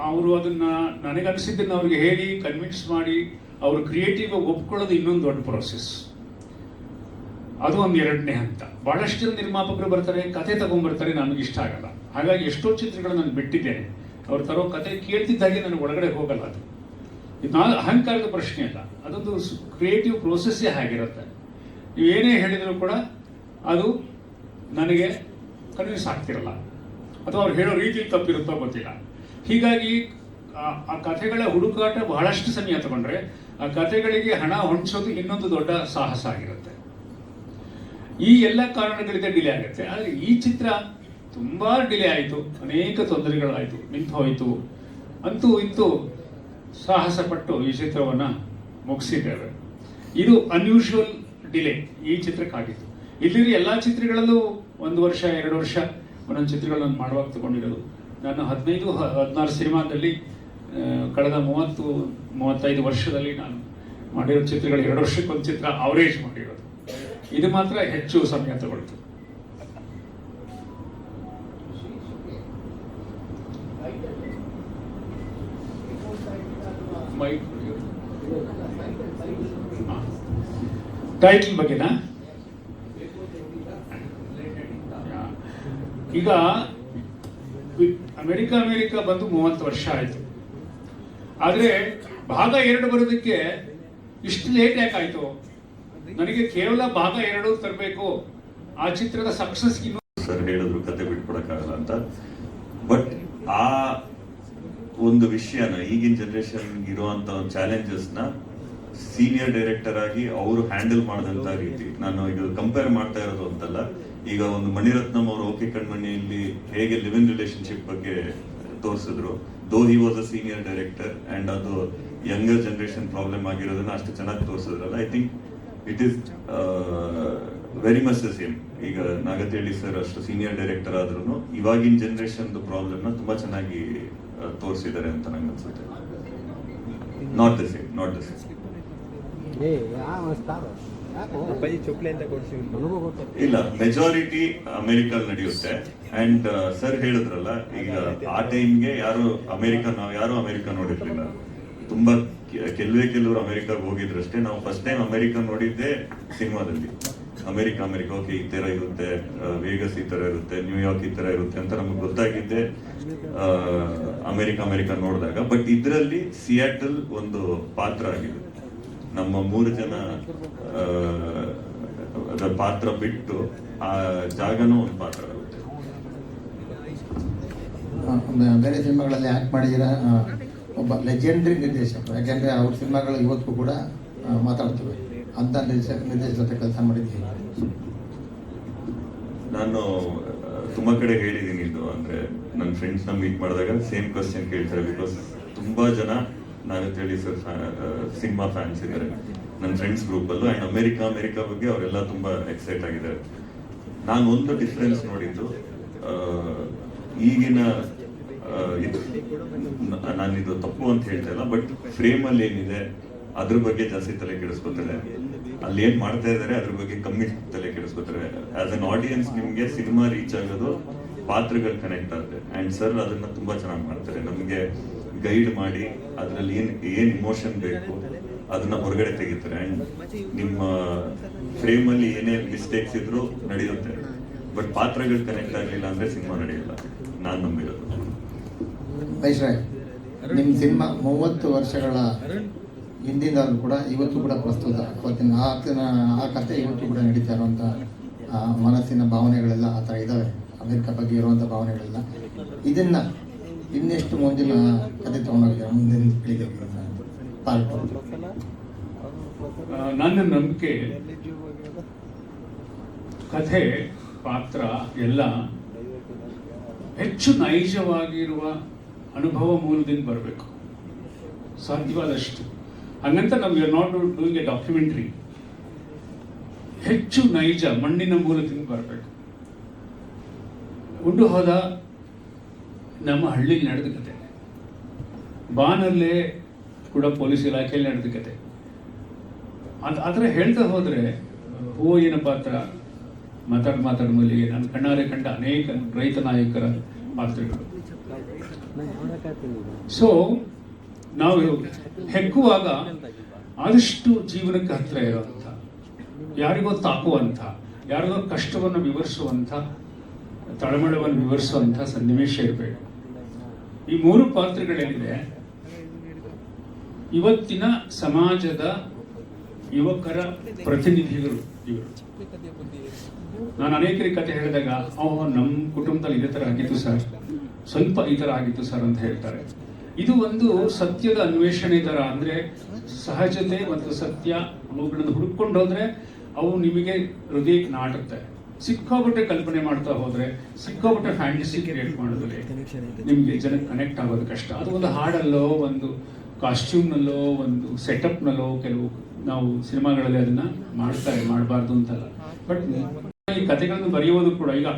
S1: ಅವರು ಅದನ್ನ ನನಗನ್ಸಿದ್ದನ್ನು ಅವ್ರಿಗೆ ಹೇಳಿ ಕನ್ವಿನ್ಸ್ ಮಾಡಿ ಅವರು ಕ್ರಿಯೇಟಿವ್ ಒಪ್ಕೊಳ್ಳೋದು ಇನ್ನೊಂದು ದೊಡ್ಡ ಪ್ರೋಸೆಸ್. ಅದು ಒಂದು 2ನೇ ಹಂತ. ಬಹಳಷ್ಟು ಜನ ನಿರ್ಮಾಪಕರು ಬರ್ತಾರೆ, ಕತೆ ತಗೊಂಡ್ಬರ್ತಾರೆ, ನನಗೆ ಇಷ್ಟ ಆಗಲ್ಲ. ಹಾಗಾಗಿ ಎಷ್ಟೋ ಚಿತ್ರಗಳು ನಾನು ಬಿಟ್ಟಿದ್ದೇನೆ. ಅವ್ರು ತರೋ ಕತೆ ಕೇಳ್ತಿದ್ದಾಗೆ ನನಗೆ ಒಳಗಡೆ ಹೋಗಲ್ಲ. ಅದು ಇದು ಅಹಂಕಾರದ ಪ್ರಶ್ನೆ ಅಲ್ಲ, ಅದೊಂದು ಕ್ರಿಯೇಟಿವ್ ಪ್ರೋಸೆಸ್ಸೇ ಹಾಗಿರುತ್ತೆ. ನೀವು ಏನೇ ಹೇಳಿದರೂ ಕೂಡ ಅದು ನನಗೆ ಕನ್ವಿನ್ಸ್ ಆಗ್ತಿರಲ್ಲ, ಅಥವಾ ಅವ್ರು ಹೇಳೋ ರೀತಿಯಲ್ಲಿ ತಪ್ಪಿರುತ್ತೋ ಗೊತ್ತಿಲ್ಲ. ಹೀಗಾಗಿ ಆ ಕಥೆಗಳ ಹುಡುಕಾಟ ಬಹಳಷ್ಟು ಸಮಯ ತಗೊಂಡ್ರೆ ಆ ಕಥೆಗಳಿಗೆ ಹಣ ಹೊಂದಿಸೋದು ಇನ್ನೊಂದು ದೊಡ್ಡ ಸಾಹಸ ಆಗಿರುತ್ತೆ. ಈ ಎಲ್ಲ ಕಾರಣಗಳಿಂದ ಡಿಲೇ ಆಗುತ್ತೆ. ಆದರೆ ಈ ಚಿತ್ರ ತುಂಬ ಡಿಲೇ ಆಯಿತು, ಅನೇಕ ತೊಂದರೆಗಳಾಯಿತು, ನಿಂತು ಹೋಯಿತು. ಅಂತೂ ಇಂತೂ ಸಾಹಸ ಪಟ್ಟು ಈ ಚಿತ್ರವನ್ನು ಮುಗಿಸಿದ್ದೇವೆ. ಇದು ಅನ್ಯೂಶುವಲ್ ಡಿಲೇ ಈ ಚಿತ್ರಕ್ಕಾಗಿತ್ತು. ಇಲ್ಲಿರೋ ಎಲ್ಲ ಚಿತ್ರಗಳಲ್ಲೂ 1 ವರ್ಷ 2 ವರ್ಷ ಒಂದೊಂದು ಚಿತ್ರಗಳನ್ನು ಮಾಡುವಾಗ ತಗೊಂಡಿರೋದು. ನಾನು 15-16 ಸಿನಿಮಾದಲ್ಲಿ ಕಳೆದ 30-35 ವರ್ಷದಲ್ಲಿ ನಾನು ಮಾಡಿರೋ ಚಿತ್ರಗಳು 2 ವರ್ಷಕ್ಕೊಂದು ಚಿತ್ರ ಅವರೇಜ್ ಮಾಡಿರೋದು. ಇದು ಮಾತ್ರ ಹೆಚ್ಚು ಸಮಯ ತಗೊಳ್ತು. ಟೈಟಲ್ ಬಗ್ಗೆನಾ? ಈಗ ಅಮೆರಿಕ ಬಂದು 30 ವರ್ಷ ಆಯಿತು. ಆದರೆ ಭಾಗ 2 ಬರೋದಕ್ಕೆ ಇಷ್ಟು ಲೇಟ್ ಯಾಕಾಯಿತು? ನನಗೆ ಕೇವಲ ಭಾಗ 2 ತರಬೇಕು, ಆ ಚಿತ್ರದ ಸಕ್ಸಸ್ ಇನ್ನೂ
S10: ಸರ್ ಹೇಳಿದ್ರು ಕತೆ ಬಿಟ್ಕೊಡಕ್ಕಾಗಲ್ಲ ಅಂತ. ಬಟ್ ಆ ಒಂದು ವಿಷಯನ ಈಗಿನ ಜನರೇಷನ್ ಇರುವಂತ ಚಾಲೆಂಜಸ್ ನ ಸೀನಿಯರ್ ಡೈರೆಕ್ಟರ್ ಆಗಿ ಅವರು ಹ್ಯಾಂಡಲ್ ಮಾಡಿದಂತ ರೀತಿ, ನಾನು ಈಗ ಕಂಪೇರ್ ಮಾಡ್ತಾ ಇರೋದು ಅಂತಲ್ಲ, ಈಗ ಒಂದು ಮಣಿರತ್ನಂ ಅವರು ಓಕೆ ಕಣ್ಮಣಿಯಲ್ಲಿ ಹೇಗೆ ಲಿವ್ ಇನ್ ರಿಲೇಶನ್ಶಿಪ್ ಬಗ್ಗೆ ತೋರಿಸಿದ್ರು. Though he was a senior director and ಅದು ಯಂಗರ್ ಜನರೇಷನ್ ಪ್ರಾಬ್ಲಮ್ ಆಗಿರೋದನ್ನ ಅಷ್ಟು ಚೆನ್ನಾಗಿ ತೋರಿಸಿದ್ರಲ್ಲ. I think it is very much the same. ಈಗ ನಾಗತಿಹಳ್ಳಿ ಸರ್ ಅಷ್ಟು ಸೀನಿಯರ್ ಡೈರೆಕ್ಟರ್ ಆದ್ರೂ ಇವಾಗಿನ ಜನರೇಷನ್ ಪ್ರಾಬ್ಲಮ್ನ ತುಂಬಾ ಚೆನ್ನಾಗಿ ತೋರಿಸಿದ್ದಾರೆ ಅಂತ ನಂಗೆ ಅನ್ಸುತ್ತೆ. Not the same. ಇಲ್ಲ, ಮೆಜಾರಿಟಿ ಅಮೆರಿಕಲ್ ನಡೆಯುತ್ತೆ. ಅಂಡ್ ಸರ್ ಹೇಳಿದ್ರಲ್ಲ, ಈಗ ಆ ಟೈಮ್ಗೆ ಯಾರು ಅಮೆರಿಕ ನೋಡಿರ್ಲಿಲ್ಲ. ತುಂಬಾ ಕೆಲವರು ಅಮೆರಿಕಾಗ ಹೋಗಿದ್ರಷ್ಟೇ. ನಾವು ಫಸ್ಟ್ ಟೈಮ್ ಅಮೆರಿಕ ನೋಡಿದ್ದೆ ಸಿನಿಮಾದಲ್ಲಿ. ಅಮೆರಿಕ ಓಕೆ ಈ ತರ ಇರುತ್ತೆ, ವೇಗಸ್ ಈ ತರ ಇರುತ್ತೆ, ನ್ಯೂಯಾರ್ಕ್ ಈ ತರ ಇರುತ್ತೆ ಅಂತ ನಮ್ಗೆ ಗೊತ್ತಾಗಿದ್ದೆ ಅಮೆರಿಕ ನೋಡಿದಾಗ. ಬಟ್ ಇದರಲ್ಲಿ ಸಿಯಾಟಲ್ ಒಂದು ಪಾತ್ರ ಆಗಿದೆ. ನಮ್ಮ 3 ಜನ ಅದರ ಪಾತ್ರ ಬಿಟ್ಟು ಆ ಜಾಗನೂ ಒಂದು ಪಾತ್ರ ಆಗುತ್ತೆ.
S14: ಬೇರೆ ಸಿನಿಮಾಗಳಲ್ಲಿ ಆಕ್ಟ್ ಮಾಡಿದಿರ ಒಬ್ಬ ಲೆಜೆಂಡ್ರಿ ನಿರ್ದೇಶಕರು. ಯಾಕೆಂದ್ರೆ ಅವ್ರ ಸಿನಿಮಾಗಳು ಇವತ್ತು ಕೂಡ ಮಾತಾಡ್ತವೆ ಅಂತ ನಿರ್ದೇಶಕರ ಕೆಲಸ ಮಾಡಿದ್ದೀವಿ.
S10: ನಾನು ತುಂಬಾ ಕಡೆ ಹೇಳಿದ್ದೀನಿ ಇದು. ಅಂದ್ರೆ ನನ್ನ ಫ್ರೆಂಡ್ಸ್ ನ ಮೀಟ್ ಮಾಡಿದಾಗ ಸೇಮ್ ಕ್ವಶನ್ ಕೇಳ್ತಾರೆ. ಬಿಕಾಸ್ ತುಂಬಾ ಜನ ನಾಗತಿಹಳ್ಳಿ ಸರ್ ಸಿನಿಮಾ ಫ್ಯಾನ್ಸ್ ಇದ್ದಾರೆ ನನ್ನ ಫ್ರೆಂಡ್ಸ್ ಗ್ರೂಪ್ ಅಲ್ಲೂ. ಅಂಡ್ ಅಮೆರಿಕ ಬಗ್ಗೆ ಅವರೆಲ್ಲ ತುಂಬಾ ಎಕ್ಸೈಟ್ ಆಗಿದ್ದಾರೆ. ನಾನು ಒಂದು ಡಿಫ್ರೆನ್ಸ್ ನೋಡಿದ್ದು, ಈಗಿನ ನಾನಿದು ತಪ್ಪು ಅಂತ ಹೇಳ್ತಾ ಇಲ್ಲ, ಬಟ್ ಫ್ರೇಮ್ ಅಲ್ಲಿ ಏನಿದೆ ಅದ್ರ ಬಗ್ಗೆ ಜಾಸ್ತಿ ತಲೆ ಕೆಡಿಸ್ಕೊತಾರೆ. ಅಲ್ಲಿ ಏನ್ ಮಾಡ್ತಾ ಇದಾರೆ ಅದ್ರ ಬಗ್ಗೆ ಕಮ್ಮಿ ತಲೆ ಕೆಡಿಸ್ಕೊತಾರೆ. ಆಸ್ ಅನ್ ಆಡಿಯನ್ಸ್ ನಿಮ್ಗೆ ಸಿನಿಮಾ ರೀಚ್ ಆಗೋದು ಪಾತ್ರಗಳು ಕನೆಕ್ಟ್ ಆಗುತ್ತೆ. ಅಂಡ್ ಸರ್ ಅದನ್ನ ತುಂಬಾ ಚೆನ್ನಾಗಿ ಮಾಡ್ತಾರೆ. ನಮ್ಗೆ ಗೈಡ್ ಮಾಡಿ ಅದ್ರಲ್ಲಿ ಏನ್ ಇಮೋಷನ್ ಬೇಕು ಅದನ್ನ ಹೊರಗಡೆ ತೆಗಿತಾರೆ. ಅಂಡ್ ನಿಮ್ಮ ಫ್ರೇಮ್ ಅಲ್ಲಿ ಏನೇ ಮಿಸ್ಟೇಕ್ಸ್ ಇದ್ರು ನಡೆಯುತ್ತೆ, ಬಟ್ ಪಾತ್ರಗಳು ಕನೆಕ್ಟ್ ಆಗ್ಲಿಲ್ಲ ಅಂದ್ರೆ ಸಿನಿಮಾ ನಡೆಯಲ್ಲ. ನಾನ್ ನಂಬಿರೋದು.
S14: ವೈಶ್ರಾಯ್, ನಿಮ್ಮ ಸಿನಿಮಾ 30 ವರ್ಷಗಳ ಹಿಂದಿಂದಾದ್ರೂ ಕೂಡ ಇವತ್ತು ಕೂಡ ಪ್ರಸ್ತುತ. ಅವತ್ತಿನ ಆ ಕಥೆ ಇವತ್ತು ಕೂಡ ನಡೀತಾ ಇರುವಂಥ ಮನಸ್ಸಿನ ಭಾವನೆಗಳೆಲ್ಲ ಆ ಥರ ಇದ್ದಾವೆ. ಅಮೆರಿಕ ಬಗ್ಗೆ ಇರುವಂಥ ಭಾವನೆಗಳೆಲ್ಲ ಇದನ್ನ ಇನ್ನೆಷ್ಟು ಮುಂದಿನ ಕಥೆ ತಗೊಂಡೋಗಿದ್ದಾರೆ ಮುಂದಿನ ಪೀಳಿಗೆಗೆ ಪಾರ್ಟ್.
S1: ನನ್ನ ನಂಬಿಕೆ ಕಥೆ ಪಾತ್ರ ಎಲ್ಲ ಹೆಚ್ಚು ನೈಜವಾಗಿರುವ ಅನುಭವ ಮೂಲದಿಂದ ಬರಬೇಕು ಸಾಧ್ಯವಾದಷ್ಟು. ಹಂಗಂತ ನಾವು you are not doing a documentary. ಹೆಚ್ಚು ನೈಜ ಮಣ್ಣಿನ ಮೂಲದಿಂದ ಬರಬೇಕು. ಉಂಡು ಹೋದ ನಮ್ಮ ಹಳ್ಳಿಲಿ ನಡೆದ ಕತೆ, ಬಾನಲ್ಲೇ ಕೂಡ ಪೊಲೀಸ್ ಇಲಾಖೆಯಲ್ಲಿ ನಡೆದ ಕತೆ. ಅದರ ಹೇಳ್ತಾ ಹೋದ್ರೆ ಹೂವಿನ ಪಾತ್ರ, ಮಾತಾಡ ಮಲ್ಲಿಗೆ, ನಾನು ಕಣ್ಣಾರೆ ಕಂಡ ಅನೇಕ ರೈತ ನಾಯಕರ ಪಾತ್ರಗಳು. ಸೊ ನಾವು ಹೆಕ್ಕುವಾಗ ಆದಷ್ಟು ಜೀವನಕ್ಕೆ ಹತ್ರ ಇರುವಂಥ, ಯಾರಿಗೋ ತಾಕುವಂಥ, ಯಾರಿಗೋ ಕಷ್ಟವನ್ನು ವಿವರಿಸುವಂಥ, ತಳಮಳವನ್ನು ವಿವರಿಸುವಂಥ ಸನ್ನಿವೇಶ ಇರಬೇಕು. ಈ 3 ಪಾತ್ರಗಳೇನಿದೆ ಇವತ್ತಿನ ಸಮಾಜದ ಯುವಕರ ಪ್ರತಿನಿಧಿಗಳು ಇವರು. ನಾನು ಅನೇಕರಿಗೆ ಕತೆ ಹೇಳಿದಾಗ ನಮ್ಮ ಕುಟುಂಬದಲ್ಲಿ ಇದೇ ಥರ ಆಗಿತ್ತು ಸರ್, ಸ್ವಲ್ಪ ಈ ಥರ ಆಗಿತ್ತು ಸರ್ ಅಂತ ಹೇಳ್ತಾರೆ. ಇದು ಒಂದು ಸತ್ಯದ ಅನ್ವೇಷಣೆ ಥರ. ಅಂದರೆ ಸಹಜತೆ ಮತ್ತು ಸತ್ಯ ಅವುಗಳನ್ನು ಹುಡುಕೊಂಡು ಹೋದ್ರೆ ಅವು ನಿಮಗೆ ಹೃದಯಕ್ಕೆ ನಾಟುತ್ತೆ. ಸಿಕ್ಕಾಪಟ್ಟೆ ಕಲ್ಪನೆ ಮಾಡ್ತಾ ಹೋದ್ರೆ, ಸಿಕ್ಕಾಪಟ್ಟೆ ಫ್ಯಾಂಟಸಿ ಕ್ರಿಯೇಟ್ ಮಾಡಿದ್ರೆ ನಿಮಗೆ ಜನಕ್ಕೆ ಕನೆಕ್ಟ್ ಆಗೋದು ಕಷ್ಟ. ಅದು ಒಂದು ಹಾಡಲ್ಲೋ, ಒಂದು ಕಾಸ್ಟ್ಯೂಮ್ನಲ್ಲೋ, ಒಂದು ಸೆಟಪ್ನಲ್ಲೋ ಕೆಲವು ನಾವು ಸಿನಿಮಾಗಳಲ್ಲಿ ಅದನ್ನ ಮಾಡಬಾರ್ದು ಅಂತಲ್ಲ. ಬಟ್ ಈ ಕಥೆಗಳನ್ನು ಬರೆಯುವುದು ಕೂಡ, ಈಗ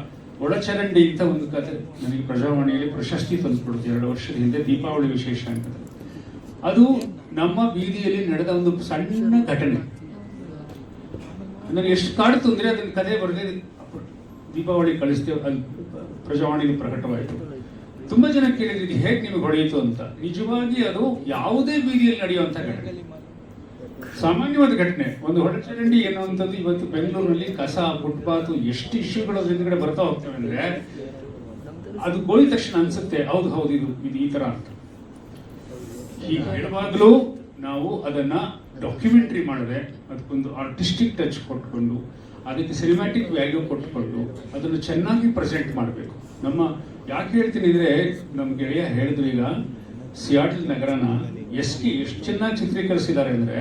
S1: ಒಳಚರಂಡಿ ಅಂತ ಒಂದು ಕತೆ ನನಗೆ ಪ್ರಜಾವಾಣಿಯಲ್ಲಿ ಪ್ರಶಸ್ತಿ ತಂದುಕೊಡುತ್ತೆ 2 ವರ್ಷದ ಹಿಂದೆ, ದೀಪಾವಳಿ ವಿಶೇಷ ಅಂತ. ಅದು ನಮ್ಮ ಬೀದಿಯಲ್ಲಿ ನಡೆದ ಒಂದು ಸಣ್ಣ ಘಟನೆ. ನನಗೆ ಎಷ್ಟು ಕಾಡ್ತು ಅಂದ್ರೆ ಅದನ್ನ ಕತೆ ಬರೆದೇ ದೀಪಾವಳಿ ಕಳಿಸ್ತೇವೆ, ಅಲ್ಲಿ ಪ್ರಜಾವಾಣಿಯಲ್ಲಿ ಪ್ರಕಟವಾಯಿತು. ತುಂಬಾ ಜನ ಕೇಳಿದ್ರು ಹೇಗೆ ನಿಮಗೆ ಹೊಡೆಯಿತು ಅಂತ. ನಿಜವಾಗಿ ಅದು ಯಾವುದೇ ಬೀದಿಯಲ್ಲಿ ನಡೆಯುವಂತ ಘಟನೆ, ಸಾಮಾನ್ಯವಾದ ಘಟನೆ. ಒಂದು ಒಳಚರಂಡಿ ಎನ್ನುವಂಥದ್ದು ಇವತ್ತು ಬೆಂಗಳೂರಿನಲ್ಲಿ ಕಸ, ಫುಟ್ಪಾತ್ ಎಷ್ಟು ಇಶ್ಯೂಗಳು ಹಿಂದ್ಗಡೆ ಬರ್ತಾ ಹೋಗ್ತವೆ ಅಂದ್ರೆ ಅದು ಗೋಳಿದ ತಕ್ಷಣ ಅನ್ಸುತ್ತೆ ಹೌದು ಇದು ಈ ತರ ಅಂತ. ಹೀಗೆ ಹೇಳುವಾಗಲೂ ನಾವು ಅದನ್ನ ಡಾಕ್ಯುಮೆಂಟ್ರಿ ಮಾಡಿದ್ರೆ ಅದಕ್ಕೊಂದು ಆರ್ಟಿಸ್ಟಿಕ್ ಟಚ್ ಕೊಟ್ಕೊಂಡು, ಅದಕ್ಕೆ ಸಿನಿಮ್ಯಾಟಿಕ್ ವ್ಯಾಲ್ಯೂ ಕೊಟ್ಕೊಂಡು ಅದನ್ನು ಚೆನ್ನಾಗಿ ಪ್ರೆಸೆಂಟ್ ಮಾಡಬೇಕು. ಯಾಕೆ ಹೇಳ್ತೀನಿ ಅಂದ್ರೆ, ನಮ್ಮ ಗೆಳೆಯ ಹೇಳಿದ್ರು ಈಗ ಸಿಯಾಟಲ್ ನಗರನ ಎಷ್ಟು ಚೆನ್ನಾಗಿ ಚಿತ್ರೀಕರಿಸಿದ್ದಾರೆ ಅಂದ್ರೆ,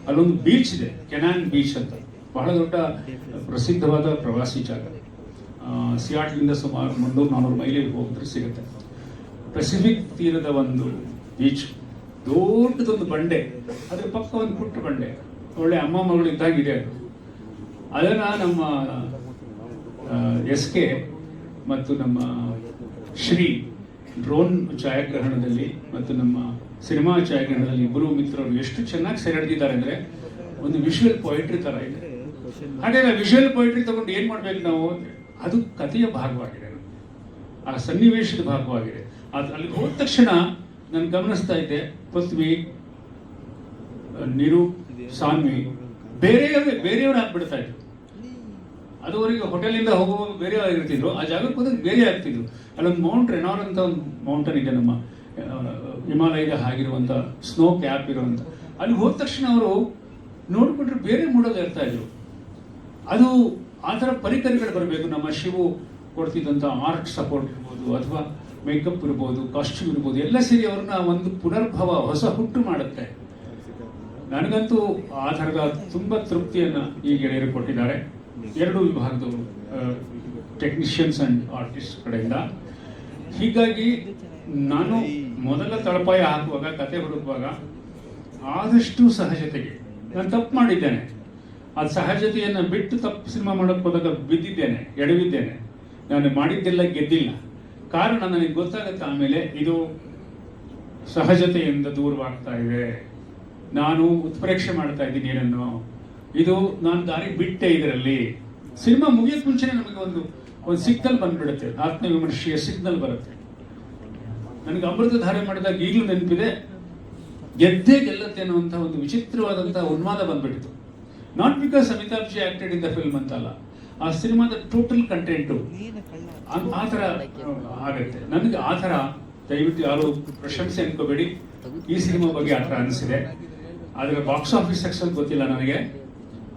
S1: ಅಲ್ಲೊಂದು ಬೀಚ್ ಇದೆ, ಕೆನಾನ್ ಬೀಚ್ ಅಂತ, ಬಹಳ ದೊಡ್ಡ ಪ್ರಸಿದ್ಧವಾದ ಪ್ರವಾಸಿ ಜಾಗ. ಸಿಯಾಟಲಿಂದ ಸುಮಾರು 300-400 ಮೈಲಿಗೆ ಹೋಗಿದ್ರೆ ಸಿಗುತ್ತೆ. ಪೆಸಿಫಿಕ್ ತೀರದ ಒಂದು ಬೀಚ್, ದೊಡ್ಡದೊಂದು ಬಂಡೆ, ಅದ್ರ ಪಕ್ಕ ಒಂದು ಪುಟ್ಟ ಬಂಡೆ, ಒಳ್ಳೆ ಅಮ್ಮ ಮಗಳು ಇದ್ದಾಗಿದೆ ಅದು. ಅದನ್ನ ನಮ್ಮ SK ಮತ್ತು ನಮ್ಮ ಶ್ರೀ ಡ್ರೋನ್ ಛಾಯಾಗ್ರಹಣದಲ್ಲಿ ಮತ್ತು ನಮ್ಮ ಸಿನಿಮಾ ಛಾಯಾಗ್ರಹಣದಲ್ಲಿ ಇಬ್ಬರು ಮಿತ್ರರು ಎಷ್ಟು ಚೆನ್ನಾಗಿ ಸೆರೆ ಹಿಡಿದಿದ್ದಾರೆ ಅಂದ್ರೆ ಒಂದು ವಿಷುವಲ್ ಪೊಯಿಟ್ರಿ ತರ ಇದೆ. ಹಾಗೆ ವಿಷುವಲ್ ಪೊಯಿಟ್ರಿ ತಗೊಂಡು ಏನ್ ಮಾಡ್ಬೇಕು ನಾವು, ಅದು ಕಥೆಯ ಭಾಗವಾಗಿದೆ, ಆ ಸನ್ನಿವೇಶದ ಭಾಗವಾಗಿದೆ. ಅದು ಅಲ್ಲಿ ಹೋದ ತಕ್ಷಣ ನಾನು ಗಮನಿಸ್ತಾ ಇದ್ದೆ, ಪೃಥ್ವಿ, ನಿರು, ಸಾನ್ವಿ ಬೇರೆಯವ್ರು ಆಗ್ಬಿಡ್ತಾ ಇದ್ರು. ಅದುವರೆಗೆ ಹೋಟೆಲಿಂದ ಹೋಗುವಾಗ ಬೇರೆ ಆಗಿರ್ತಿದ್ರು, ಆ ಜಾಗಕ್ಕೆ ಹೋದಾಗ ಬೇರೆ ಆಗ್ತಿದ್ರು. ಅಲ್ಲೊಂದು ಮೌಂಟ್ ರೆನಾಲ್ ಅಂತ ಒಂದು ಮೌಂಟನ್ ಇದೆ, ನಮ್ಮ ಹಿಮಾಲಯದ ಆಗಿರುವಂಥ ಸ್ನೋ ಕ್ಯಾಪ್ ಇರುವಂಥ. ಅಲ್ಲಿ ಹೋದ ತಕ್ಷಣ ಅವರು ನೋಡ್ಕೊಂಡ್ರೆ ಬೇರೆ ಮೂಡಲ್ಲಿ ಇರ್ತಾ ಇದ್ರು. ಅದು ಆ ಥರ ಪರಿಕರಗಳು ಬರಬೇಕು. ನಮ್ಮ ಶಿವು ಕೊಡ್ತಿದ್ದಂಥ ಆರ್ಟ್ ಸಪೋರ್ಟ್ ಇರ್ಬೋದು, ಅಥವಾ ಮೇಕಪ್ ಇರ್ಬೋದು, ಕಾಸ್ಟ್ಯೂಮ್ ಇರ್ಬೋದು, ಎಲ್ಲ ಸೇರಿ ಅವ್ರನ್ನ ಒಂದು ಪುನರ್ಭವ, ಹೊಸ ಹುಟ್ಟು ಮಾಡುತ್ತೆ. ನನಗಂತೂ ಆ ಥರದ ತುಂಬ ತೃಪ್ತಿಯನ್ನು ಈ ಗೆಳೆಯರು ಕೊಟ್ಟಿದ್ದಾರೆ, ಎರಡು ವಿಭಾಗದವರು, ಟೆಕ್ನಿಷಿಯನ್ಸ್ ಅಂಡ್ ಆರ್ಟಿಸ್ಟ್ ಕಡೆಯಿಂದ. ಹೀಗಾಗಿ ನಾನು ಮೊದಲ ತಳಪಾಯ ಹಾಕುವಾಗ, ಕತೆ ಹುಡುಕುವಾಗ ಆದಷ್ಟು ಸಹಜತೆಗೆ, ನಾನು ತಪ್ಪು ಮಾಡಿದ್ದೇನೆ, ಆ ಸಹಜತೆಯನ್ನು ಬಿಟ್ಟು ತಪ್ಪು ಸಿನಿಮಾ ಮಾಡೋಕ್ಕೆ ಹೋದಾಗ ಬಿದ್ದಿದ್ದೇನೆ, ಎಡವಿದ್ದೇನೆ. ನಾನು ಮಾಡಿದ್ದೆಲ್ಲ ಗೆದ್ದಿಲ್ಲ. ಕಾರಣ ನನಗೆ ಗೊತ್ತಾಗುತ್ತೆ ಆಮೇಲೆ, ಇದು ಸಹಜತೆಯಿಂದ ದೂರವಾಗ್ತಾ ಇದೆ, ನಾನು ಉತ್ಪ್ರೇಕ್ಷೆ ಮಾಡ್ತಾ ಇದ್ದೀನಿ ಏನನ್ನು, ಇದು ನಾನು ದಾರಿ ಬಿಟ್ಟೆ. ಇದರಲ್ಲಿ ಸಿನಿಮಾ ಮುಗಿಯೋಕೆ ಮುಂಚೆನೆ ನಮಗೆ ಒಂದು ಸಿಗ್ನಲ್ ಬಂದ್ಬಿಡುತ್ತೆ, ಆತ್ಮವಿಮರ್ಶೆಯ ಸಿಗ್ನಲ್ ಬರುತ್ತೆ. ನನಗೆ ಅಮೃತಧಾರೆ ಮಾಡಿದಾಗ ಈಗಲೂ ನೆನಪಿದೆ, ಗೆದ್ದೇ ಗೆಲ್ಲತ್ತೆ ಅನ್ನುವಂಥ ಒಂದು ವಿಚಿತ್ರವಾದಂತಹ ಉನ್ಮಾದ ಬಂದ್ಬಿಟ್ಟಿತ್ತು. Not because Amitabh ji acted in the film ಅಂತಲ್ಲ, ಆ ಸಿನಿಮಾದ ಟೋಟಲ್ ಕಂಟೆಂಟು ಆ ಥರ ಆಗುತ್ತೆ. ನನಗೆ ಆ ಥರ, ದಯವಿಟ್ಟು ಯಾರು ಪ್ರಶಂಸೆ ಅನ್ಕೋಬೇಡಿ, ಈ ಸಿನಿಮಾ ಬಗ್ಗೆ ಆ ಥರ ಅನಿಸಿದೆ. ಆದರೆ ಬಾಕ್ಸ್ ಆಫೀಸ್ ಸಕ್ಸಸ್ ಗೊತ್ತಿಲ್ಲ ನನಗೆ,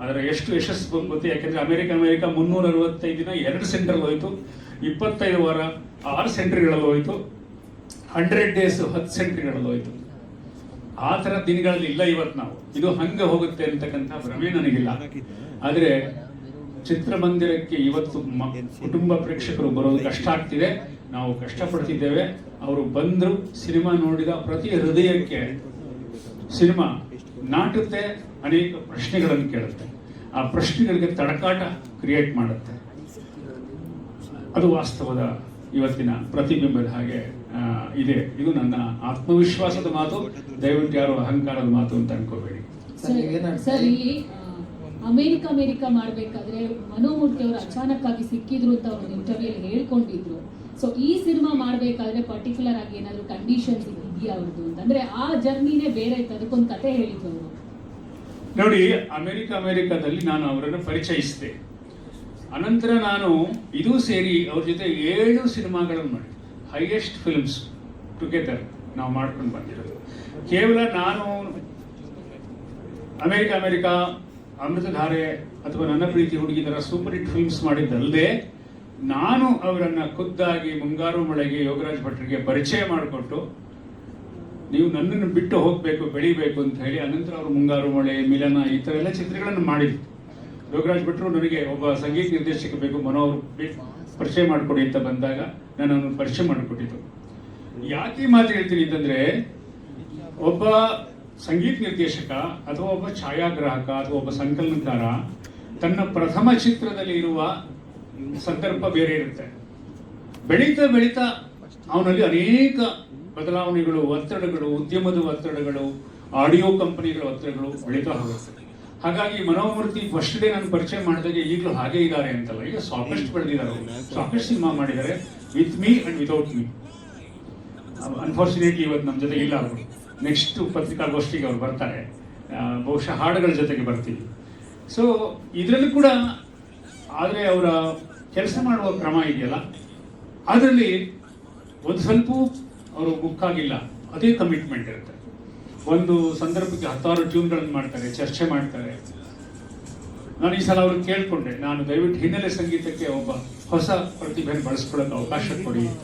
S1: ಅದರ ಎಷ್ಟು ಯಶಸ್ಸು ಗೊತ್ತಿಲ್ಲ. ಯಾಕೆಂದ್ರೆ ಅಮೆರಿಕ 365 ದಿನ 2 ಸೆಂಟರ್ ಹೋಯ್ತು, 25 ವಾರ 6 ಸೆಂಟರ್ಗಳಲ್ಲಿ ಹೋಯ್ತು, 100 ಡೇಸ್ 10 ಸೆಂಟರ್ಗಳಲ್ಲಿ ಹೋಯ್ತು. ಆ ಥರ ದಿನಗಳಲ್ಲಿ ಇಲ್ಲ ಇವತ್ತು ನಾವು. ಇದು ಹಂಗೆ ಹೋಗುತ್ತೆ ಅಂತಕ್ಕಂಥ ಭ್ರಮೆ ನನಗಿಲ್ಲ. ಆದರೆ ಚಿತ್ರಮಂದಿರಕ್ಕೆ ಇವತ್ತು ಕುಟುಂಬ ಪ್ರೇಕ್ಷಕರು ಬರೋದು ಕಷ್ಟ ಆಗ್ತಿದೆ, ನಾವು ಕಷ್ಟಪಡ್ತಿದ್ದೇವೆ. ಅವರು ಬಂದರು, ಸಿನಿಮಾ ನೋಡಿದ ಪ್ರತಿ ಹೃದಯಕ್ಕೆ ಸಿನಿಮಾ ನಾಟುತ್ತೆ, ಅನೇಕ ಪ್ರಶ್ನೆಗಳನ್ನು ಕೇಳುತ್ತೆ, ಆ ಪ್ರಶ್ನೆಗಳಿಗೆ ತಡಕಾಟ ಕ್ರಿಯೇಟ್ ಮಾಡುತ್ತೆ. ಅದು ವಾಸ್ತವದ ಇವತ್ತಿನ ಪ್ರತಿಬಿಂಬದ ಹಾಗೆ ಇದೆ. ಇದು ನನ್ನ ಆತ್ಮವಿಶ್ವಾಸದ ಮಾತು, ದಯವಿಟ್ಟು ಯಾರು ಅಹಂಕಾರದ ಮಾತು ಅಂತ ಅನ್ಕೋಬೇಡಿ.
S15: ಸರ್, ಇಲ್ಲಿ ಅಮೆರಿಕ ಮಾಡಬೇಕಾದ್ರೆ ಮನೋಮೂರ್ತಿ ಅವರು ಅಚಾನಕ್ ಆಗಿ ಸಿಕ್ಕಿದ್ರು ಅಂತ ಅವ್ರು ಇಂಟರ್ವ್ಯೂ ಹೇಳ್ಕೊಂಡಿದ್ರು. ಸೊ ಈ ಸಿನಿಮಾ ಮಾಡಬೇಕಾದ್ರೆ ಪರ್ಟಿಕ್ಯುಲರ್ ಆಗಿ ಏನಾದ್ರು ಕಂಡೀಷನ್ಸ್ ಇದೆಯಾ ಅವ್ರದ್ದು ಅಂತಂದ್ರೆ, ಆ ಜರ್ನಿನೇ ಬೇರೆ ಇತ್ತು, ಅದಕ್ಕೊಂದು ಕತೆ ಹೇಳಿದ್ರು ಅವರು.
S1: ನೋಡಿ, ಅಮೆರಿಕದಲ್ಲಿ ನಾನು ಅವರನ್ನು ಪರಿಚಯಿಸಿದೆ. ಅನಂತರ ನಾನು ಇದು ಸೇರಿ ಅವ್ರ ಜೊತೆ 7 ಸಿನಿಮಾಗಳನ್ನು ಮಾಡಿದೆ. ಹೈಯೆಸ್ಟ್ ಫಿಲ್ಮ್ಸ್ ಟುಗೆದರ್ ನಾವು ಮಾಡ್ಕೊಂಡು ಬಂದಿರೋದು. ಕೇವಲ ನಾನು ಅಮೆರಿಕ, ಅಮೃತಧಾರೆ ಅಥವಾ ನನ್ನ ಪ್ರೀತಿ ಹುಡುಗಿ ಥರ ಸೂಪರ್ ಹಿಟ್ ಫಿಲ್ಮ್ಸ್ ಮಾಡಿದ್ದಲ್ಲದೆ, ನಾನು ಅವರನ್ನು ಖುದ್ದಾಗಿ ಮುಂಗಾರು ಮಳೆಗೆ ಯೋಗರಾಜ್ ಭಟ್ರಿಗೆ ಪರಿಚಯ ಮಾಡಿಕೊಟ್ಟು, ನೀವು ನನ್ನನ್ನು ಬಿಟ್ಟು ಹೋಗಬೇಕು, ಬೆಳಿಬೇಕು ಅಂತ ಹೇಳಿ, ಅನಂತರ ಅವರು ಮುಂಗಾರು ಮಳೆ, ಮಿಲನ, ಈ ಥರ ಎಲ್ಲ ಚಿತ್ರಗಳನ್ನು ಮಾಡಿದ್ರು. ಯೋಗರಾಜ್ ಭಟ್ರು ನನಗೆ ಒಬ್ಬ ಸಂಗೀತ ನಿರ್ದೇಶಕ ಬೇಕು, ಮನೋ ಅವರು ಪರಿಚಯ ಮಾಡಿಕೊಡಿ ಅಂತ ಬಂದಾಗ ನಾನು ಅವನು ಪರಿಚಯ ಮಾಡಿಕೊಟ್ಟಿದ್ದು. ಯಾಕೆ ಮಾತು ಹೇಳ್ತೀನಿ ಅಂತಂದ್ರೆ, ಒಬ್ಬ ಸಂಗೀತ ನಿರ್ದೇಶಕ ಅಥವಾ ಒಬ್ಬ ಛಾಯಾಗ್ರಾಹಕ ಅಥವಾ ಒಬ್ಬ ಸಂಕಲನಕಾರ ತನ್ನ ಪ್ರಥಮ ಚಿತ್ರದಲ್ಲಿ ಇರುವ ಸಂದರ್ಭ ಬೇರೆ ಇರುತ್ತೆ. ಬೆಳೀತಾ ಅವನಲ್ಲಿ ಅನೇಕ ಬದಲಾವಣೆಗಳು, ಒತ್ತಡಗಳು, ಉದ್ಯಮದ ಒತ್ತಡಗಳು, ಆಡಿಯೋ ಕಂಪನಿಗಳ ಒತ್ತಡಗಳು ಬೆಳೀತಾ ಹೋಗುತ್ತೆ. ಹಾಗಾಗಿ ಮನೋಮೂರ್ತಿ ಫಸ್ಟ್ ಡೇ ನಾನು ಪರಿಚಯ ಮಾಡಿದಾಗ ಈಗಲೂ ಹಾಗೆ ಇದ್ದಾರೆ ಅಂತಲ್ಲ, ಈಗ ಸಾಕಷ್ಟು ಬೆಳೆದಿದ್ದಾರೆ, ಸಾಕಷ್ಟು ಸಿನಿಮಾ ಮಾಡಿದ್ದಾರೆ, with me and without me. Unfortunately ಇವತ್ತು ನಮ್ಮ ಜೊತೆ ಇಲ್ಲ ಅವರು. ನೆಕ್ಸ್ಟ್ ಪತ್ರಿಕಾಗೋಷ್ಠಿಗೆ ಅವ್ರು ಬರ್ತಾರೆ, ಬಹುಶಃ ಹಾಡುಗಳ ಜೊತೆಗೆ ಬರ್ತೀವಿ. ಸೊ ಇದರಲ್ಲೂ ಕೂಡ, ಆದರೆ ಅವರ ಕೆಲಸ ಮಾಡುವ ಕ್ರಮ ಇದೆಯಲ್ಲ, ಅದರಲ್ಲಿ ಒಂದು ಸ್ವಲ್ಪ ಅವರು ಮುಕ್ಕಾಗಿಲ್ಲ, ಅದೇ ಕಮಿಟ್ಮೆಂಟ್ ಇರುತ್ತೆ. ಒಂದು ಸಂದರ್ಭಕ್ಕೆ 10 ಟ್ಯೂನ್ಗಳನ್ನು ಮಾಡ್ತಾರೆ, ಚರ್ಚೆ ಮಾಡ್ತಾರೆ. ನಾನು ಈ ಸಲ ಅವ್ರಿಗೆ ಕೇಳ್ಕೊಂಡೆ, ನಾನು ದಯವಿಟ್ಟು ಹಿನ್ನೆಲೆ ಸಂಗೀತಕ್ಕೆ ಒಬ್ಬ ಹೊಸ ಪ್ರತಿಭೆಯನ್ನು ಬಳಸ್ಕೊಳ್ಳೋಕೆ ಅವಕಾಶ ಕೊಡಿ ಅಂತ.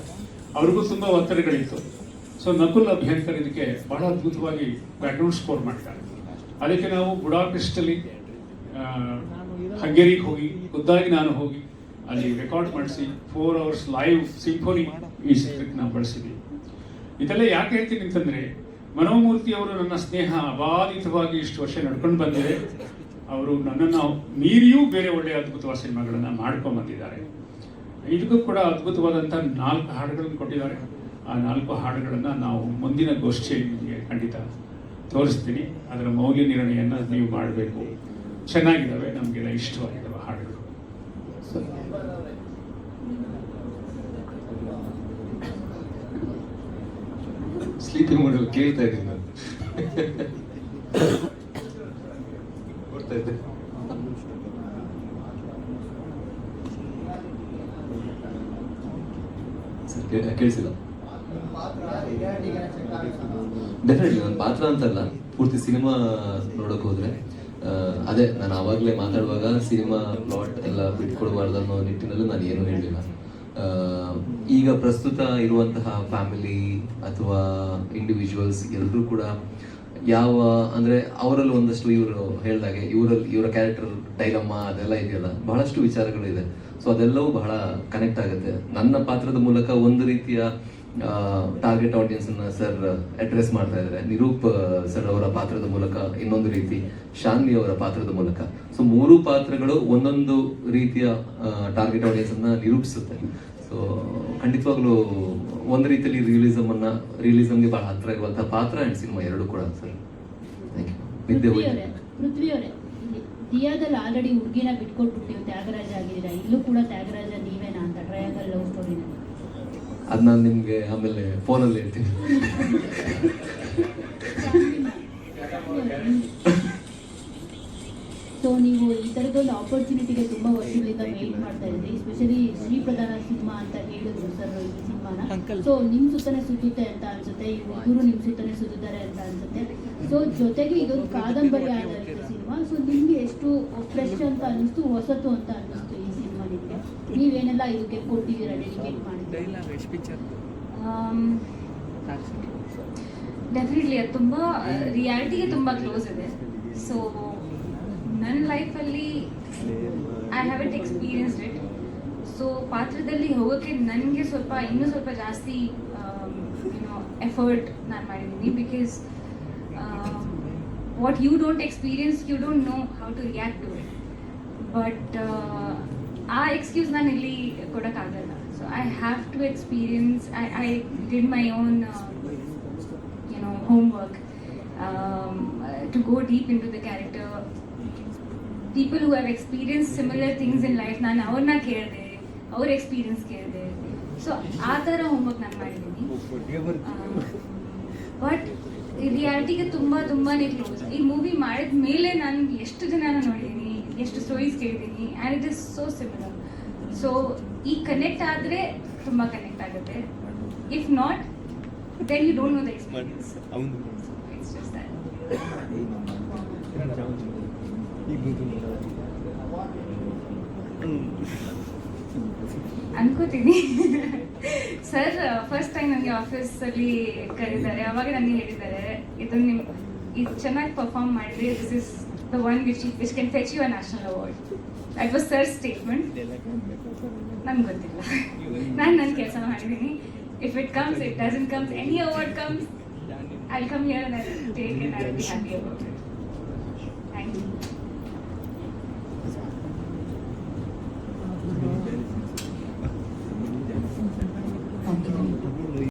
S1: ಅವ್ರಿಗೂ ತುಂಬ ಒತ್ತಡಗಳಿತ್ತು. ಸೊ ನಕುಲ್ ಅಭ್ಯಂಕರ್ ಇದಕ್ಕೆ ಬಹಳ ಅದ್ಭುತವಾಗಿ ಬ್ಯಾಕ್ಗ್ರೌಂಡ್ ಸ್ಕೋರ್ ಮಾಡ್ತಾರೆ. ಅದಕ್ಕೆ ನಾವು ಬುಡಾಪೆಸ್ಟಲ್ಲಿ ಹಂಗೇರಿಗೆ ಹೋಗಿ, ಖುದ್ದಾಗಿ ನಾನು ಹೋಗಿ ಅಲ್ಲಿ ರೆಕಾರ್ಡ್ ಮಾಡಿಸಿ 4 hours ಲೈವ್ ಸಿಂಫೋನಿ ಈ ಚಿತ್ರಕ್ಕೆ ನಾವು ಬಳಸಿದ್ವಿ. ಇದೆಲ್ಲ ಯಾಕೆ ಹೇಳ್ತೀನಿ ಅಂತಂದರೆ, ಮನೋಮೂರ್ತಿ ಅವರು ನನ್ನ ಸ್ನೇಹ ಅಬಾಧಿತವಾಗಿ ಇಷ್ಟು ವರ್ಷ ನಡ್ಕೊಂಡು ಬಂದಿದೆ. ಅವರು ನನ್ನನ್ನು ಮೀರಿಯೂ ಬೇರೆ ಒಳ್ಳೆಯ ಅದ್ಭುತವಾದ ಸಿನಿಮಾಗಳನ್ನು ಮಾಡ್ಕೊಂಡು ಬಂದಿದ್ದಾರೆ. ಇದಕ್ಕೂ ಕೂಡ ಅದ್ಭುತವಾದಂಥ 4 ಹಾಡುಗಳನ್ನು ಕೊಟ್ಟಿದ್ದಾರೆ. ಆ 4 ಹಾಡುಗಳನ್ನು ನಾವು ಮುಂದಿನ ಗೋಷ್ಠಿಯಲ್ಲಿ ಖಂಡಿತ ತೋರಿಸ್ತೀನಿ. ಅದರ ಮೌಲ್ಯ ನಿರ್ಣಯನ ನೀವು ಮಾಡಬೇಕು. ಚೆನ್ನಾಗಿದ್ದಾವೆ, ನಮಗೆಲ್ಲ ಇಷ್ಟವಾಗಿದ್ದಾವೆ ಹಾಡುಗಳು.
S12: ಸ್ಲೀಪಿಂಗ್ ಮಾಡಲು ಕೇಳ್ತಾ ಇದ್ದೀನಿ ನಾನು. ಕೊಡ್ತಾ ಇದ್ದೆ. ಕೇಳಿಸಿಲ್ಲ. ಡೆಫಿನೆಟ್ಲಿ ನನ್ನ ಪಾತ್ರ ಅಂತಲ್ಲ, ಪೂರ್ತಿ ಸಿನಿಮಾ ನೋಡಕ್ ಹೋದ್ರೆ ಅದೇ ನಾನು ಆವಾಗಲೇ ಮಾತಾಡುವಾಗ ಸಿನಿಮಾ ಪ್ಲಾಟ್ ಎಲ್ಲ ಬಿಟ್ಕೊಡ್ಬಾರ್ದು ಅನ್ನೋ ನಿಟ್ಟಿನಲ್ಲೂ ನಾನು ಏನೂ ಹೇಳಿಲ್ಲ. ಈಗ ಪ್ರಸ್ತುತ ಇರುವಂತಹ ಫ್ಯಾಮಿಲಿ ಅಥವಾ ಇಂಡಿವಿಜುವಲ್ಸ್ ಎಲ್ಲರೂ ಕೂಡ ಅಂದರೆ ಅವರಲ್ಲಿ ಒಂದಷ್ಟು ಇವರು ಹೇಳಿದಾಗೆ ಇವರ ಕ್ಯಾರೆಕ್ಟರ್ ಡೈಲಮ್ಮ ಅದೆಲ್ಲ ಇದೆಯಲ್ಲ, ಬಹಳಷ್ಟು ವಿಚಾರಗಳಿದೆ. ಸೊ ಅದೆಲ್ಲವೂ ಬಹಳ ಕನೆಕ್ಟ್ ಆಗುತ್ತೆ. ನನ್ನ ಪಾತ್ರದ ಮೂಲಕ ಒಂದು ರೀತಿಯ ಟಾರ್ಗೆಟ್ ಆಡಿಯನ್ಸ್ ಅನ್ನ ಸರ್ ಅಡ್ರೆಸ್ ಮಾಡ್ತಾ ಇದ್ದಾರೆ. ನಿರೂಪ್ ಸರ್ ಅವರ ಪಾತ್ರದ ಮೂಲಕ ಇನ್ನೊಂದು ರೀತಿ, ಶಾನ್ವಿ ಅವರ ಪಾತ್ರದ ಮೂಲಕ. ಸೊ 3 ಪಾತ್ರಗಳು ಒಂದೊಂದು ರೀತಿಯ ಟಾರ್ಗೆಟ್ ಆಡಿಯನ್ಸ್ ಅನ್ನ ನಿರೂಪಿಸುತ್ತೆ. ಸೊ ಖಂಡಿತವಾಗ್ಲೂ ಒಂದು ರೀತಿಯಲ್ಲಿ ರಿಯಲಿಸಮ್ಗೆ ಬಹಳ ಹತ್ರ ಇರುವಂತಹ ಪಾತ್ರ ಅಂಡ್ ಸಿನಿಮಾ ಎರಡು ಕೂಡ ಸರ್. Thank you.
S15: ಪೃಥ್ವಿ ಅವರೇ, ದಿಯಾದಲ್ಲಿ ಆಲ್ರೆಡಿ ಹುಡುಗಿನ ಬಿಟ್ಕೊಟ್ಬಿಟ್ಟಿವಿ, ತ್ಯಾಗರಾಜ ಆಗಿದ್ದೀರಾ. ಇಲ್ಲೂ ಕೂಡ ತ್ಯಾಗರಾಜ ನೀವೇನಾ ಅಂತ ಟ್ರಯಾಂಗಲ್ ಲವ್ ಸ್ಟೋರಿನ?
S12: ಅದು ನಾನು ನಿಮಗೆ ಆಮೇಲೆ ಫೋನಲ್ಲಿ ಹೇಳ್ತೀನಿ.
S15: ಸೊ ನೀವು ಈ ಥರದೊಂದು ಆಪರ್ಚುನಿಟಿಗೆ ತುಂಬ ವರ್ಷಗಳಿಂದ ವೇಟ್ ಮಾಡ್ತಾ ಇದ್ರಿ. ಸ್ಪೆಷಲಿ ಶ್ರೀ ಪ್ರಧಾನ ಸಿನಿಮಾ ಅಂತ ಹೇಳಿದ್ರು ಸರ್ ಈ ಸಿನಿಮಾನ. ಸೊ ನಿಮ್ಮ ಸುತ್ತನೇ ಸುತ್ತುತ್ತೆ ಅಂತ ಅನ್ಸುತ್ತೆ, ಇವರು ನಿಮ್ಮ ಸುತ್ತನೇ ಸುತ್ತುತ್ತಾರೆ ಅಂತ ಅನ್ಸುತ್ತೆ. ಸೊ ಜೊತೆಗೆ ಇದೊಂದು ಕಾದಂಬರಿ ಆಧಾರಿತ ಸಿನಿಮಾ. ಸೊ ನಿಮಗೆ ಎಷ್ಟು ಫ್ರೆಶ್ ಅಂತ ಅನ್ನಿಸ್ತು, ಹೊಸತು ಅಂತ ಅನ್ನಿಸ್ತು ಈ ಸಿನಿಮಾ ನಿಮಗೆ? ನೀವೇನೆಲ್ಲ ಇದಕ್ಕೆ ಕೊಟ್ಟಿದ್ದೀರಾ, ಡೆಡಿಕೇಟ್ ಮಾಡಿದ್ದೀರಾ?
S11: ಡೆಫಿನೆಟ್ಲಿ ಅದು ತುಂಬ ರಿಯಾಲಿಟಿಗೆ ತುಂಬ ಕ್ಲೋಸ್ ಇದೆ. ಸೊ ನನ್ನ ಲೈಫಲ್ಲಿ I haven't experienced it. So ಪಾತ್ರದಲ್ಲಿ ಹೋಗೋಕ್ಕೆ ನನಗೆ ಇನ್ನೂ ಸ್ವಲ್ಪ ಜಾಸ್ತಿ ಎಫರ್ಟ್ ನಾನು ಮಾಡಿದ್ದೀನಿ. Because what you don't experience, you don't know how to react to it. But ಆ ಎಕ್ಸ್ಕ್ಯೂಸ್ ನಾನು ಇಲ್ಲಿ ಕೊಡೋಕ್ಕಾಗಲ್ಲ. So I have to experience. I did my own homework to go deep into the character. People who have experienced similar things in life, ನಾನು ಅವ್ರನ್ನ ಕೇಳಿದೆ, ಅವ್ರ experience ಕೇಳಿದೆ. So ಆ ಥರ ಹೋಮ್ವರ್ಕ್ ನಾನು ಮಾಡಿದ್ದೀನಿ. ಬಟ್ ರಿಯಾಲಿಟಿಗೆ ತುಂಬಾ ಕ್ಲೋಸ್. ಈ ಮೂವಿ ಮಾಡಿದ ಮೇಲೆ ನಾನು ಎಷ್ಟು ಜನನ ನೋಡಿದ್ದೀನಿ, ಎಷ್ಟು ಸ್ಟೋರೀಸ್ ಕೇಳಿದ್ದೀನಿ, and it is so similar. So ಈ ಕನೆಕ್ಟ್ ಆದರೆ ತುಂಬ ಕನೆಕ್ಟ್ ಆಗುತ್ತೆ. If not, then you don't know the experience. So it's just that. ಅನ್ಕೋತೀನಿ ಸರ್ ಫಸ್ಟ್ ಟೈಮ್ ನನಗೆ ಆಫೀಸಲ್ಲಿ ಕರೀತಾರೆ, ಅವಾಗ ನನಗೆ ಹೇಳಿದ್ದಾರೆ ಇದು ಚೆನ್ನಾಗಿ ಪರ್ಫಾರ್ಮ್ ಮಾಡಿದ್ರೆ this is the one which can fetch you a national award. That was sir statement. ನಂಗೆ ಗೊತ್ತಿಲ್ಲ, ನಾನು ನನ್ನ ಕೆಲಸ ಮಾಡಿದ್ದೀನಿ. If it comes, it doesn't come, any award comes, I'll come here and I'll take it and I'll be happy about it. Thank you.